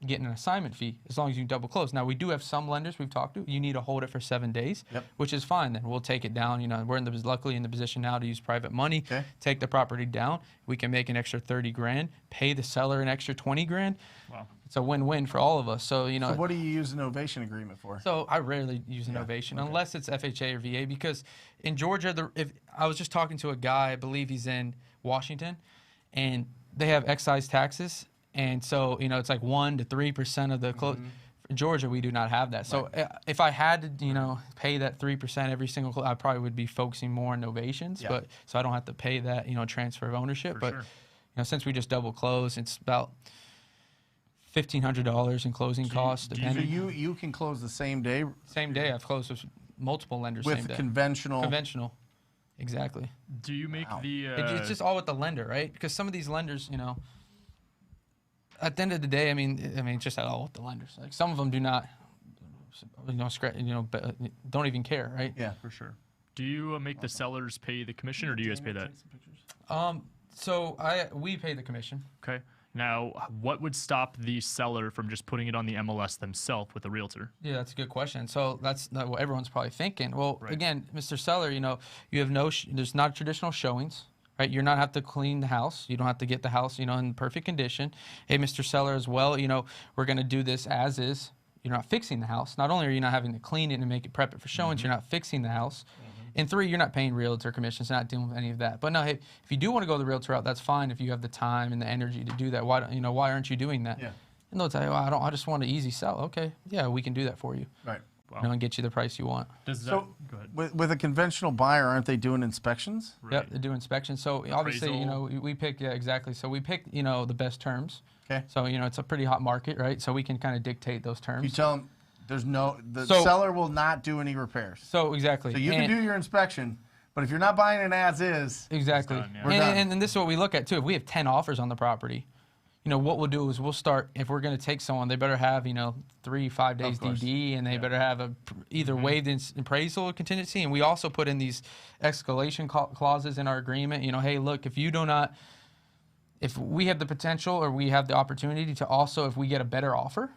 getting an assignment fee as long as you double close. Now we do have some lenders we've talked to. You need to hold it for 7 days, which is fine. Then we'll take it down. We're luckily in the position now to use private money, take the property down. We can make an extra 30 grand, pay the seller an extra 20 grand. Wow. It's a win-win for all of us. So So what do you use an ovation agreement for? So I rarely use an ovation unless it's FHA or VA because in Georgia, if I was just talking to a guy, I believe he's in Washington, and they have excise taxes. And so, it's like 1 to 3% of the in Georgia, we do not have that. So if I had to, pay that 3% every single, I probably would be focusing more on novations. Yeah. But so I don't have to pay that, transfer of ownership. For But sure. since we just double close, it's about $1,500 in closing costs, do So depending. you can close the same day Same day, I've closed with multiple lenders. with same day. conventional. Conventional, exactly. Do you make Wow. the? It's just all with the lender, right? Because some of these lenders, at the end of the day, I mean, it's just all with the lenders. Like some of them do not, don't even care, right? Yeah. for sure. Do you make the sellers pay the commission, or do you guys pay that? So we pay the commission. Okay. Now, what would stop the seller from just putting it on the MLS themselves with a realtor? Yeah, that's a good question. So that's not what everyone's probably thinking. Well, Right. again, Mr. Seller, you have there's not traditional showings, right? You're not have to clean the house. You don't have to get the house, in perfect condition. Hey, Mr. Seller, as well, we're going to do this as is. You're not fixing the house. Not only are you not having to clean it and make it prep it for showings, you're not fixing the house. And 3, you're not paying realtor commissions, not dealing with any of that. But no, hey, if you do want to go the realtor route, that's fine. If you have the time and the energy to do that, why aren't you doing that? Yeah. And they'll tell you, well, I just want an easy sell. Okay, yeah, we can do that for you. Right. Wow. And get you the price you want. Does that, So go ahead. with a conventional buyer, aren't they doing inspections? Right. Yep, they do inspections. So obviously, Appraisal. we pick, yeah, exactly. So we pick, the best terms. Okay. So, it's a pretty hot market, right? So we can kind of dictate those terms. You tell them the So- seller will not do any repairs. So exactly. So you can do your inspection, but if you're not buying it as is, Exactly. It's done, yeah. We're done. And this is what we look at too. If we have 10 offers on the property, what we'll do is we'll start, if we're going to take someone, they better have, 3-5 days Of course. DD, and they better have either waived appraisal or contingency. And we also put in these escalation clauses in our agreement. Hey, look, if we have the potential or we have the opportunity to also, if we get a better offer,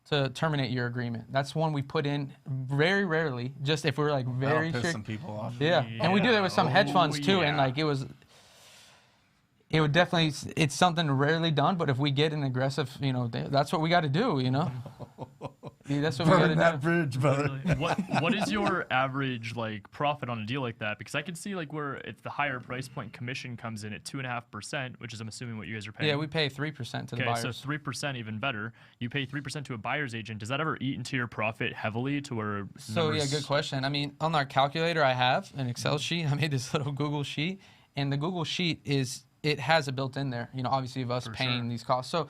to terminate your agreement. That's one we put in very rarely, just if we're like very that'll piss strict. some people off. Yeah, and we do that with some hedge funds too, and yeah. like it would definitely, it's something rarely done, but if we get an aggressive, that's what we got to do, Yeah, that's what we got Burn to that do. bridge, brother. What is your average profit on a deal like that? Because I can see where if the higher price point commission comes in at 2.5%, which is I'm assuming what you guys are paying. Yeah, we pay 3% to the Okay, buyers. so 3% even better. You pay 3% to a buyer's agent. Does that ever eat into your profit heavily to where? So yeah, good question. I mean, on our calculator, I have an Excel sheet. I made this little Google sheet, and the Google sheet it has it built in there. Obviously of us paying sure. these costs. So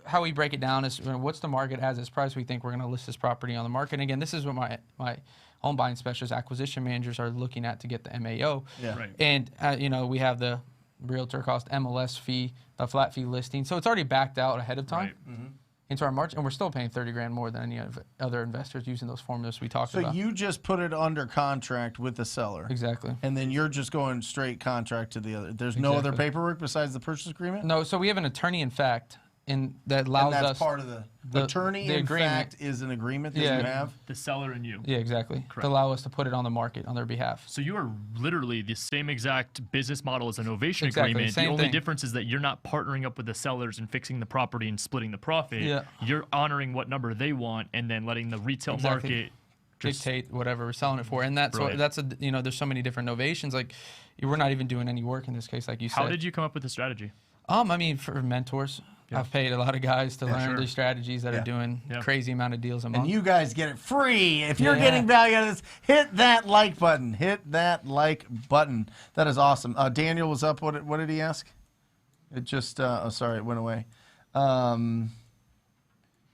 how we break it down is what's the market as this price we think we're going to list this property on the market. And again, this is what my home buying specialist acquisition managers are looking at to get the MAO. Yeah. Right. And we have the realtor cost MLS fee, the flat fee listing. So it's already backed out ahead of time. Right. Into our margin, and we're still paying 30 grand more than any other investors using those formulas we talked So about. you just put it under contract with the seller. Exactly. And then you're just going straight contract to the other. There's no other Exactly. paperwork besides the purchase agreement? No, so we have an attorney in fact and that allows and that's us part of the attorney. the in agreement. fact, is an agreement that Yeah. you have. The seller and you. Yeah, exactly. Correct. To allow us to put it on the market on their behalf. So you are literally the same exact business model as an ovation Exactly, agreement. same The only thing. difference is that you're not partnering up with the sellers and fixing the property and splitting the profit. Yeah. You're honoring what number they want and then letting the retail Exactly. market just Dictate whatever we're selling it for, and that's what, Brilliant. that's a there's so many different novations. Like we're not even doing any work in this case, like you said. How did you come up with the strategy? I mean, for mentors, I've paid a lot of guys to learn sure. these strategies that Yeah. are doing Yeah. crazy amount of deals a month. And you guys get it free. If you're Yeah. getting value out of this, hit that like button. Hit that like button. That is awesome. Daniel was up. What did he ask? It just, sorry, it went away.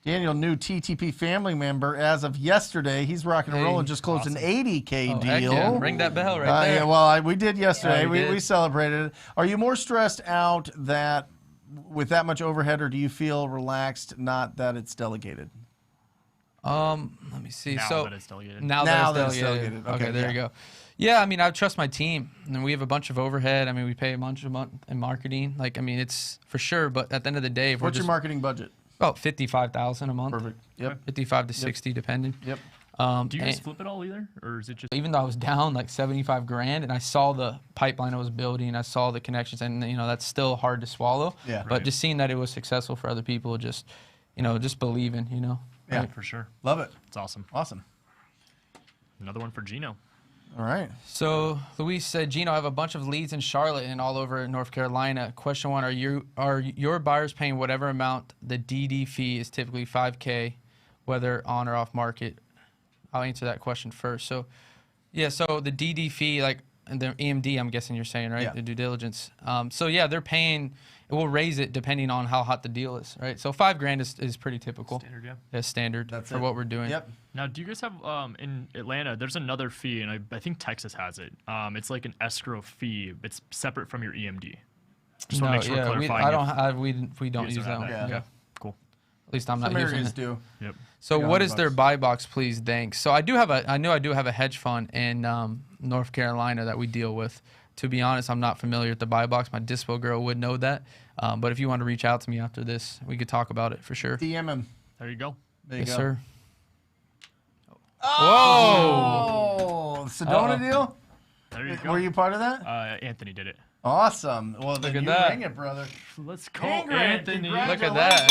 Daniel, new TTP family member as of yesterday. He's rocking and Hey, rolling. Just closed an 80K Oh, deal. heck yeah. Ring that bell right there. Yeah, well, we did yesterday. Yeah, we we did. celebrated it. Are you more stressed out that with that much overhead, or do you feel relaxed, not that it's delegated? Let me see. Now so that it's delegated. Now that that it's it's delegated. delegated. Okay, there yeah. you go. Yeah, I mean, I trust my team, and we have a bunch of overhead. I mean, we pay a bunch a month in marketing. Like, I mean, it's for sure. But at the end of the day, if we're What's your just marketing budget? about 55,000 a month. Perfect. Yep. 55 to 60, depending. Yep. Do you guys and flip it all either? Or is it just even though I was down like 75 grand, and I saw the pipeline I was building, I saw the connections, and that's still hard to swallow. Yeah. But just seeing that it was successful for other people, just just believing. Yeah. for sure? Love it. It's awesome. Awesome. Another one for Gino. All right. So Luis said, Gino, I have a bunch of leads in Charlotte and all over North Carolina. Question one: Are your buyers paying whatever amount the DD fee is, typically $5K, whether on or off market? I'll answer that question first. So, yeah. So the DD fee, like the EMD, I'm guessing you're saying, right? Yeah. The due diligence. So yeah, they're paying. We'll raise it depending on how hot the deal is, right? So $5,000 is pretty typical. Standard, yeah. As standard That's for it. what we're doing. Yep. Now, do you guys have in Atlanta? There's another fee, and I think Texas has it. It's like an escrow fee. It's separate from your EMD. Just want to make sure we're clarifying. we don't guys use don't have that one. that. Yeah. Okay, cool. At least I'm not Some using areas it. do. Yep. So Yeah, what is their $100. buy box, please? Thanks. So I do have a hedge fund in North Carolina that we deal with. To be honest, I'm not familiar with the buy box. My dispo girl would know that. But if you want to reach out to me after this, we could talk about it for sure. DM him. There you go. There you Yes, go. sir. Oh, the Sedona Uh-oh. deal? There you go. Were you part of that? Anthony did it. Awesome. Well, then at you that. ring it, brother. Let's go, Ingrid, Anthony. Look at that.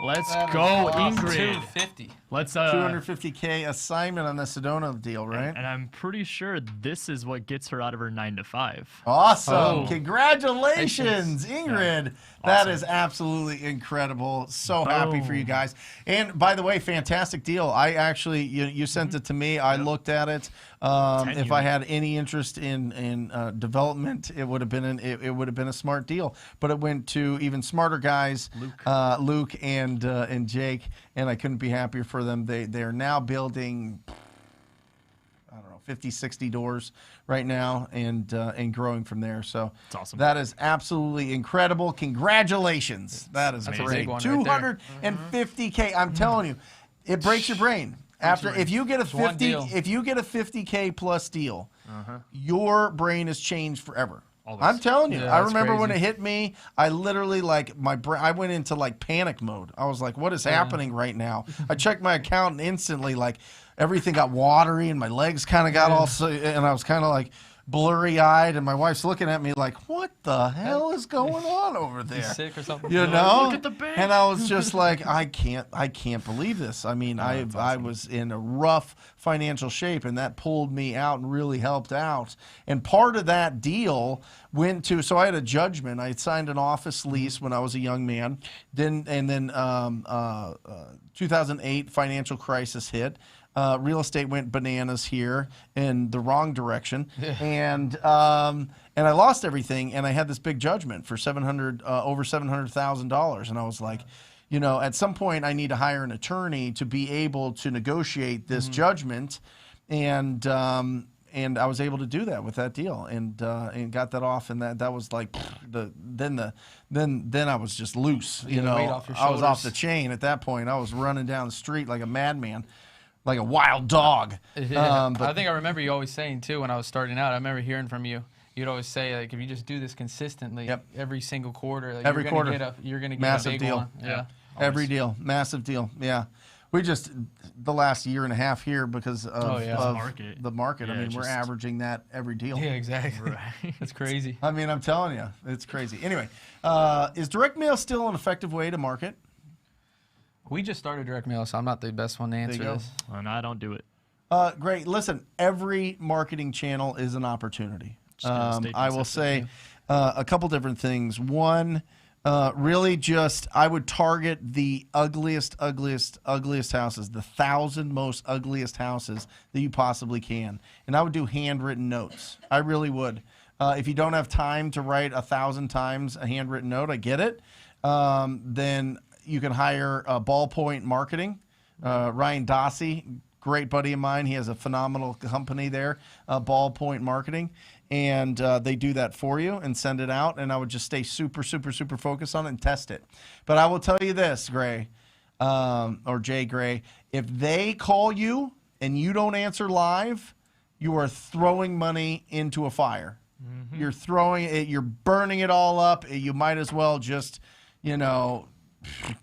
Let's That is go, awesome. Ingrid. 250. Let's 250K assignment on the Sedona deal, right? And I'm pretty sure this is what gets her out of her 9 to 5. Awesome. Oh. Congratulations, Ingrid. That Awesome. is absolutely incredible. So happy for you guys. And by the way, fantastic deal. I actually, you sent it to me. I looked at it. If I had any interest in development, it would have been it would have been a smart deal. But it went to even smarter guys, Luke and Jake, and I couldn't be happier for them. They are now building, I don't know, 50, 60 doors right now, and growing from there. So That's awesome. that is absolutely incredible. Congratulations. That is That's a great. big one right there. 250K. I'm telling you, it breaks your brain. After if you get a one 50 deal. if you get a 50K plus deal, your brain is changed forever. Always. I'm telling you. Yeah, I that's remember when it crazy. hit me, I literally I went into like panic mode. I was like, what is happening right now? I checked my account and instantly like everything got watery and my legs kind of got and I was kind of like blurry-eyed, and my wife's looking at me like, what the hell is going on over there? Sick or something? You know? Look at the bank. And I was just like, I can't believe this. I mean, I was in a rough financial shape, and that pulled me out and really helped out. And part of that deal went to, so I had a judgment. I had signed an office lease when I was a young man. Then 2008 financial crisis hit. Real estate went bananas here in the wrong direction, and I lost everything. And I had this big judgment for over $700,000, and I was like, at some point I need to hire an attorney to be able to negotiate this judgment, and I was able to do that with that deal, and got that off, and that was like then I was just loose, The weight off your I was off the shoulders. chain at that point. I was running down the street like a madman. Like a wild dog. Yeah. But I think I remember you always saying too when I was starting out. I remember hearing from you, you'd always say, like, if you just do this consistently, Yep. every single quarter, like, Every quarter. you're gonna get Massive a big deal. one. Yeah. Every deal, massive deal. Yeah, we just the last year and a half here because of, Oh, yeah. of Market. the market. I Yeah, mean, we're just- averaging that every deal. Yeah, exactly. Right. That's crazy. I mean, I'm telling you, it's crazy. Anyway, is direct mail still an effective way to market? We just started direct mail, so I'm not the best one to answer go. this. And I don't do it. Great. Listen, every marketing channel is an opportunity. Just gonna stay I will consistent, say a couple different things. One, really just I would target the ugliest houses, the 1,000 most ugliest houses that you possibly can. And I would do handwritten notes. I really would. If you don't have time to write 1,000 times a handwritten note, I get it. Then you can hire Ballpoint Marketing. Ryan Dossey, great buddy of mine. He has a phenomenal company there, Ballpoint Marketing. And they do that for you and send it out. And I would just stay super focused on it and test it. But I will tell you this, Gray, or Jay Gray, if they call you and you don't answer live, you are throwing money into a fire. Mm-hmm. You're throwing it, you're burning it all up. You might as well just,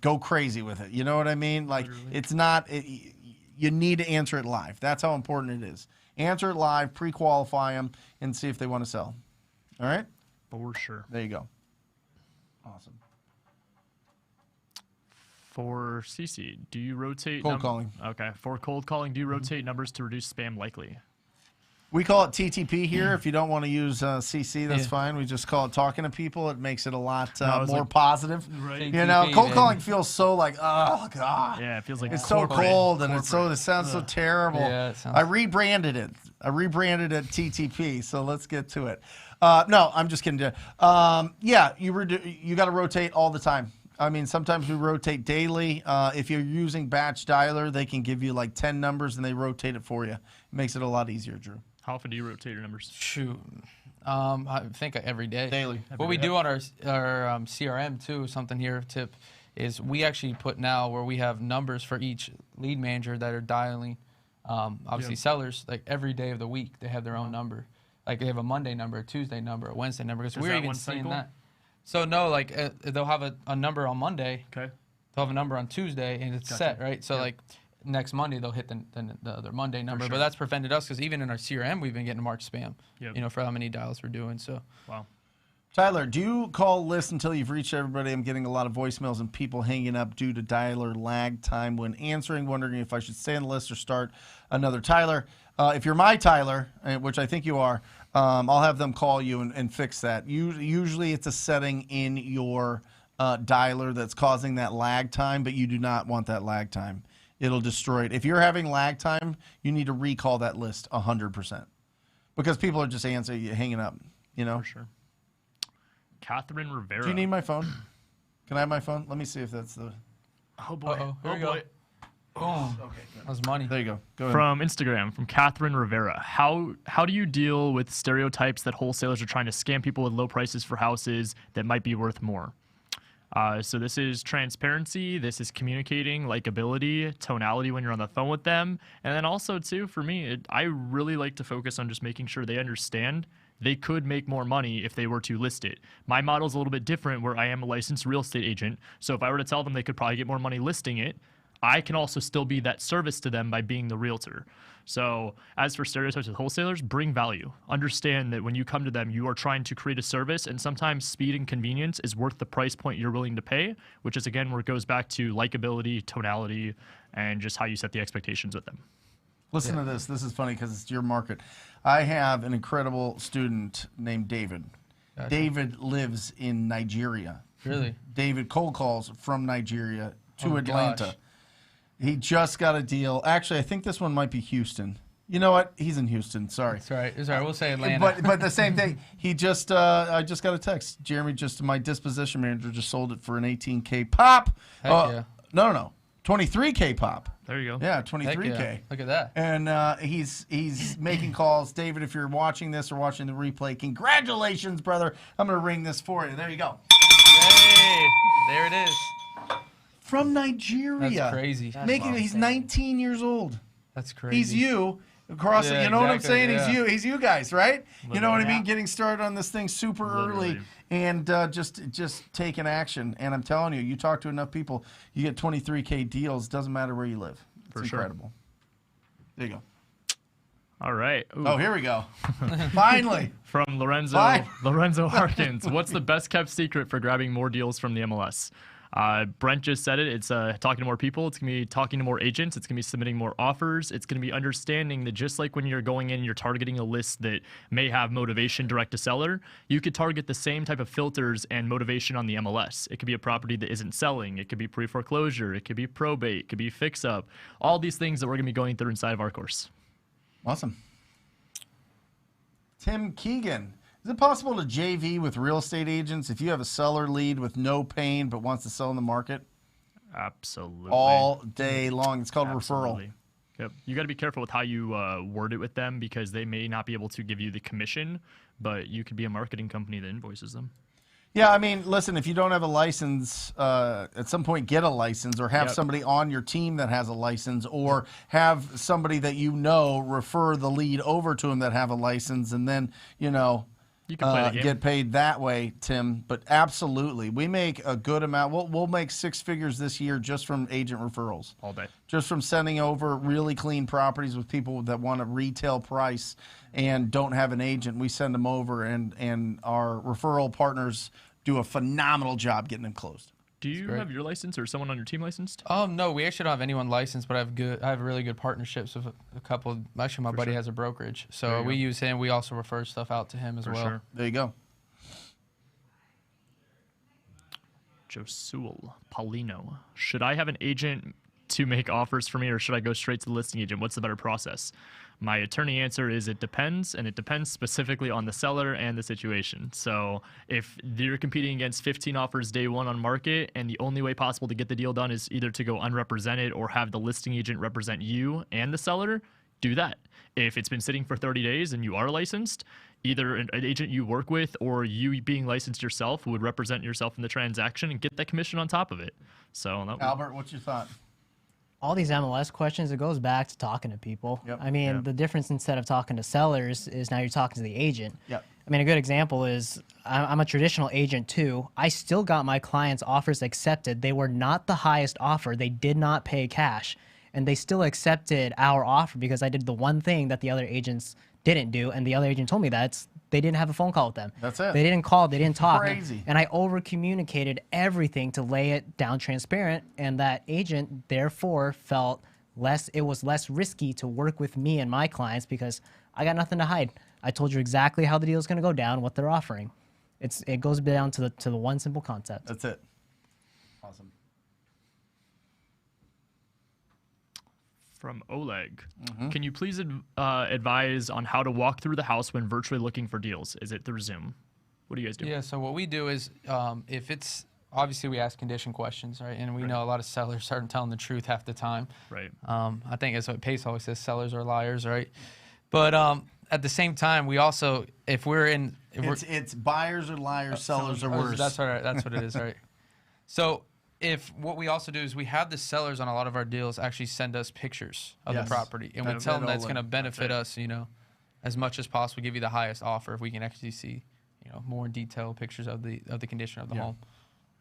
go crazy with it. You know what I mean? Like, it's not, you need to answer it live. That's how important it is. Answer it live, pre-qualify them, and see if they want to sell. All right? For sure. There you go. Awesome. For CC, do you rotate Cold calling. Okay. For cold calling, do you rotate numbers to reduce spam likely? We call it TTP here. If you don't want to use CC, that's Yeah. fine. We just call it talking to people. It makes it a lot it's more like- positive. Right. You know, TTP, cold man. calling feels so like, oh, God. Yeah, it feels like It's so corporate. cold and it sounds so terrible. Yeah, it sounds- I rebranded it. I rebranded it TTP. So let's get to it. No, I'm just kidding. Yeah, you got to rotate all the time. I mean, sometimes we rotate daily. If you're using batch dialer, they can give you like 10 numbers and they rotate it for you. It makes it a lot easier, Drew. How often do you rotate your numbers? Shoot. I think every day. Daily. What we do on our CRM too, something here tip, is we actually put now where we have numbers for each lead manager that are dialing. Obviously, sellers, like every day of the week, they have their own number. Like they have a Monday number, a Tuesday number, a Wednesday number. Because Is we're that even one seeing cycle? that. So no, like they'll have a number on Monday. Okay. They'll have a number on Tuesday, and it's set, right? So like next Monday they'll hit the other Monday number. sure. But that's prevented us because even in our CRM we've been getting marked spam. Yep. For how many dials we're doing. So Wow. Tyler, do you call lists until you've reached everybody? I'm getting a lot of voicemails and people hanging up due to dialer lag time when answering, wondering if I should stay on the list or start another Tyler. If you're my Tyler, which I think you are, I'll have them call you and fix that. Usually it's a setting in your dialer that's causing that lag time, but you do not want that lag time. It'll destroy it. If you're having lag time, you need to recall that list 100% because people are just hanging up, For sure. Catherine Rivera. Do you need my phone? Can I have my phone? Let me see if that's the... Oh boy. Uh-oh, here Oh we go. boy. boom. That was money. There you go. Go ahead. From Instagram, from Catherine Rivera. How do you deal with stereotypes that wholesalers are trying to scam people with low prices for houses that might be worth more? So this is transparency. This is communicating, likability, tonality when you're on the phone with them. And then also, too, for me, I really like to focus on just making sure they understand they could make more money if they were to list it. My model is a little bit different where I am a licensed real estate agent. So if I were to tell them they could probably get more money listing it, I can also still be that service to them by being the realtor. So as for stereotypes with wholesalers, bring value. Understand that when you come to them, you are trying to create a service, and sometimes speed and convenience is worth the price point you're willing to pay, which is, again, where it goes back to likability, tonality, and just how you set the expectations with them. Listen to this. This is funny because it's your market. I have an incredible student named David. Gotcha. David lives in Nigeria. Really? David cold calls from Nigeria to Oh, Atlanta. gosh. He just got a deal. Actually, I think this one might be Houston. You know what? He's in Houston. Sorry. It's all right. It's all right. We'll say Atlanta. But the same thing. He just I just got a text. Jeremy, my disposition manager just sold it for an 18K pop. Heck yeah. No. 23K pop. There you go. Yeah, Heck 23K. yeah. Look at that. And he's making calls. David, if you're watching this or watching the replay, congratulations, brother. I'm going to ring this for you. There you go. Hey, there it is. From Nigeria. That's crazy. He's 19 years old. That's crazy. He's you across. Yeah, You know what I'm exactly, saying? yeah. He's you guys, right? You know what I Yeah. mean? Getting started on this thing super early Literally. and just taking action. And I'm telling you, you talk to enough people, you get 23K deals. Doesn't matter where you live. It's For sure. incredible. There you go. All right. Ooh. Oh, here we go. Finally. From Lorenzo Bye. Lorenzo Harkins. What's the best kept secret for grabbing more deals from the MLS? Brent just said it. It's talking to more people. It's going to be talking to more agents. It's going to be submitting more offers. It's going to be understanding that just like when you're going in, you're targeting a list that may have motivation direct to seller, you could target the same type of filters and motivation on the MLS. It could be a property that isn't selling. It could be pre-foreclosure. It could be probate. It could be fix-up. All these things that we're going to be going through inside of our course. Awesome. Tim Keegan. Is it possible to JV with real estate agents if you have a seller lead with no pain but wants to sell in the market? Absolutely. All day long. It's called Absolutely. referral. Yep. You got to be careful with how you word it with them because they may not be able to give you the commission, but you could be a marketing company that invoices them. Yeah, I mean, listen, if you don't have a license, at some point get a license or have Yep. somebody on your team that has a license or have somebody that you know refer the lead over to them that have a license and then, You can play the game. get paid that way, Tim. But absolutely, we make a good amount. We'll make 6 figures this year just from agent referrals. All day. Just from sending over really clean properties with people that want a retail price and don't have an agent. We send them over, and our referral partners do a phenomenal job getting them closed. Do you great. have your license or someone on your team licensed? No, we actually don't have anyone licensed, but I have really good partnerships with a couple. Actually, my buddy has a brokerage, There so you we go. use him. We also refer stuff out to him as For well. sure. There you go. Josul Paulino. Should I have an agent to make offers for me or should I go straight to the listing agent? What's the better process? My attorney answer is it depends, and it depends specifically on the seller and the situation. So if you're competing against 15 offers day one on market and the only way possible to get the deal done is either to go unrepresented or have the listing agent represent you and the seller, do that. If it's been sitting for 30 days and you are licensed, either an agent you work with or you being licensed yourself would represent yourself in the transaction and get that commission on top of it. So Albert, what's your thought? All these MLS questions, it goes back to talking to people. Yep. I mean, Yep. the difference instead of talking to sellers is now you're talking to the agent. Yep. I mean, a good example is I'm a traditional agent too. I still got my clients' offers accepted. They were not the highest offer. They did not pay cash. And they still accepted our offer because I did the one thing that the other agents didn't do. And the other agent told me that they didn't have a phone call with them. That's it. They didn't call. They didn't talk. Crazy. And I over-communicated everything to lay it down transparent. And that agent, therefore, felt it was less risky to work with me and my clients because I got nothing to hide. I told you exactly how the deal is going to go down, what they're offering. It goes down to the one simple concept. That's it. Awesome. from Oleg. Can you please advise on how to walk through the house when virtually looking for deals? Is it through Zoom? What do you guys do? Yeah, so what we do is if it's obviously we ask condition questions, right? And we know a lot of sellers aren't telling the truth half the time. Right. I think that's what Pace always says, sellers are liars, right? But at the same time, we also, if we're in... It's buyers are liars, sellers are worse. That's right. That's what it is, right? So what we also do is we have the sellers on a lot of our deals actually send us pictures of Yes. the property. And we That- tell them that that's all going to in. benefit us, as much as possible, give you the highest offer if we can actually see, more detailed pictures of the condition of the home.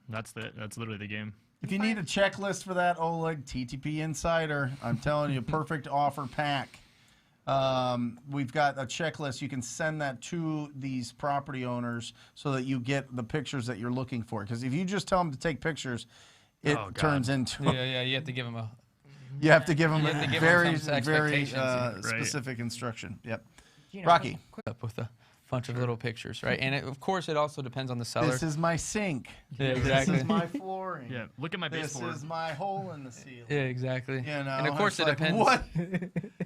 That's literally the game. If you need a checklist for that, Oleg, TTP Insider, I'm telling you, perfect offer pack. We've got a checklist. You can send that to these property owners so that you get the pictures that you're looking for. Because if you just tell them to take pictures, it Oh, God. turns into Yeah, you have to give them you have to give them You have to give 'em very, some very expectations, right. specific instruction. Yep. Gino, Rocky, up with a bunch of little pictures, right? And of course, it also depends on the seller. this is my sink. Yeah, This exactly. is my flooring. Yeah. Look at my This baseboard. is my hole in the ceiling. Yeah, exactly. And of course, it's it depends. What?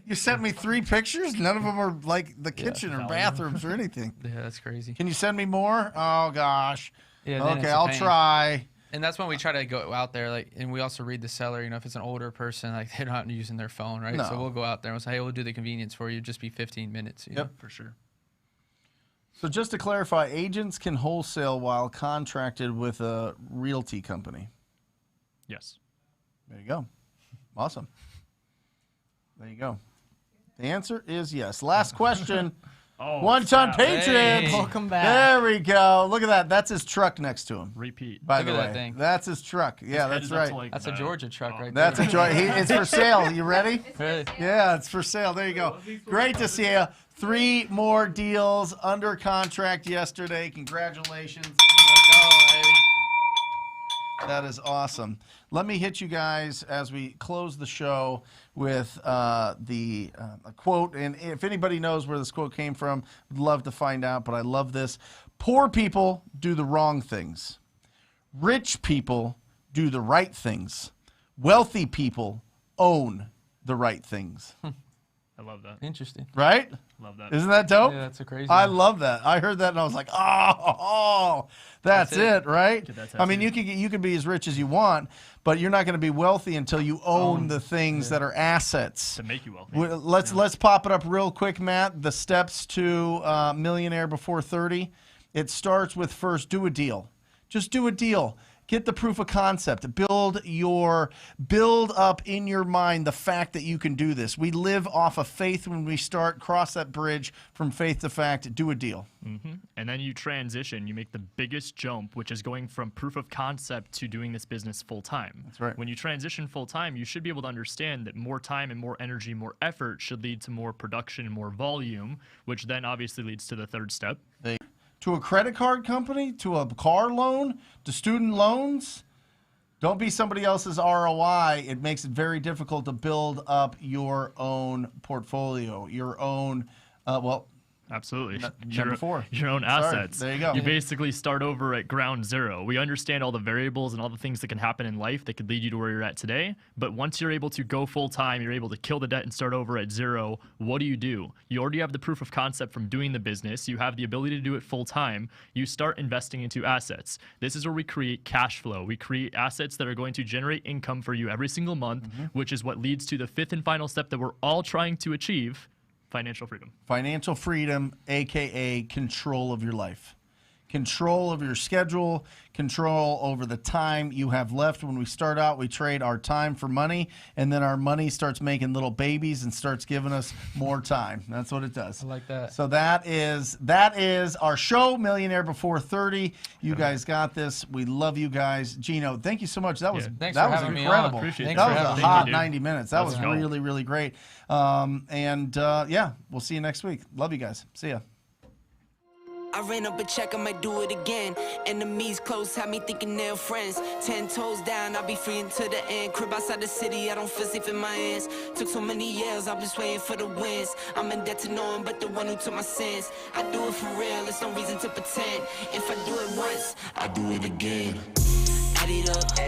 You sent me 3 pictures? None of them are like the kitchen or value. bathrooms or anything. Yeah, that's crazy. Can you send me more? Oh gosh. Yeah, then Okay, it's a I'll pain. try. And that's when we try to go out there, and we also read the seller. If it's an older person, they're not using their phone, right? No. So we'll go out there and we'll say, hey, we'll do the convenience for you. Just be 15 minutes. You know? Yep. For sure. So just to clarify, agents can wholesale while contracted with a realty company. Yes. There you go. Awesome. There you go. The answer is yes. Last question. Oh, One Ton snap. Patriots. Hey. Welcome back. There we go. Look at that. That's his truck next to him. Repeat. By Look the at way, that thing. that's his truck. Yeah, that's Headed up right. to, like, That's a the- Georgia truck right That's there. a joy. It's for sale. You ready? Really? Yeah, it's for sale. There you go. Great to see you. 3 more deals under contract yesterday. Congratulations. That is awesome. Let me hit you guys as we close the show with a quote. And if anybody knows where this quote came from, I'd love to find out, but I love this. Poor people do the wrong things. Rich people do the right things. Wealthy people own the right things. I love that. Interesting. Right? Love that. Isn't that dope? Yeah, that's a crazy I one. love that. I heard that and I was like, oh, that's it, right? Get that I mean, tattoo. you can be as rich as you want, but you're not going to be wealthy until you own the things that are assets. To make you wealthy. Let's pop it up real quick, Matt. The steps to Millionaire Before 30. It starts with first, do a deal. Just do a deal. Get the proof of concept. Build up in your mind the fact that you can do this. We live off of faith when we start. Cross that bridge from faith to fact. Do a deal. And then you transition. You make the biggest jump, which is going from proof of concept to doing this business full time. That's right. When you transition full time, you should be able to understand that more time and more energy, more effort should lead to more production and more volume, which then obviously leads to the third step. To a credit card company, to a car loan, to student loans. Don't be somebody else's ROI. It makes it very difficult to build up your own portfolio, your own, Absolutely. number 4. Your own Sorry, assets. there you go. You basically start over at ground zero. We understand all the variables and all the things that can happen in life that could lead you to where you're at today. But once you're able to go full time, you're able to kill the debt and start over at zero. What do? You already have the proof of concept from doing the business. You have the ability to do it full time. You start investing into assets. This is where we create cash flow. We create assets that are going to generate income for you every single month, which is what leads to the 5th and final step that we're all trying to achieve. Financial freedom. Financial freedom, a.k.a. control of your life. Control of your schedule, control over the time you have left. When we start out, we trade our time for money, and then our money starts making little babies and starts giving us more time. That's what it does. I like that. So that is our show, Millionaire Before 30. You guys got this. We love you guys. Gino, thank you so much. That was Thanks that for was having me on. incredible. Appreciate it. That Thanks was for a having hot me, dude. 90 minutes. That Let's was go. really, really great. Yeah, we'll see you next week. Love you guys. See ya. I ran up a check, I might do it again. Enemies close, had me thinking they're friends. 10 toes down, I'll be free until the end. Crib outside the city, I don't feel safe in my hands. Took so many years, I'm just waiting for the wins. I'm in debt to no one but the one who took my sins. I do it for real, there's no reason to pretend. If I do it once, I do it again. Add it up.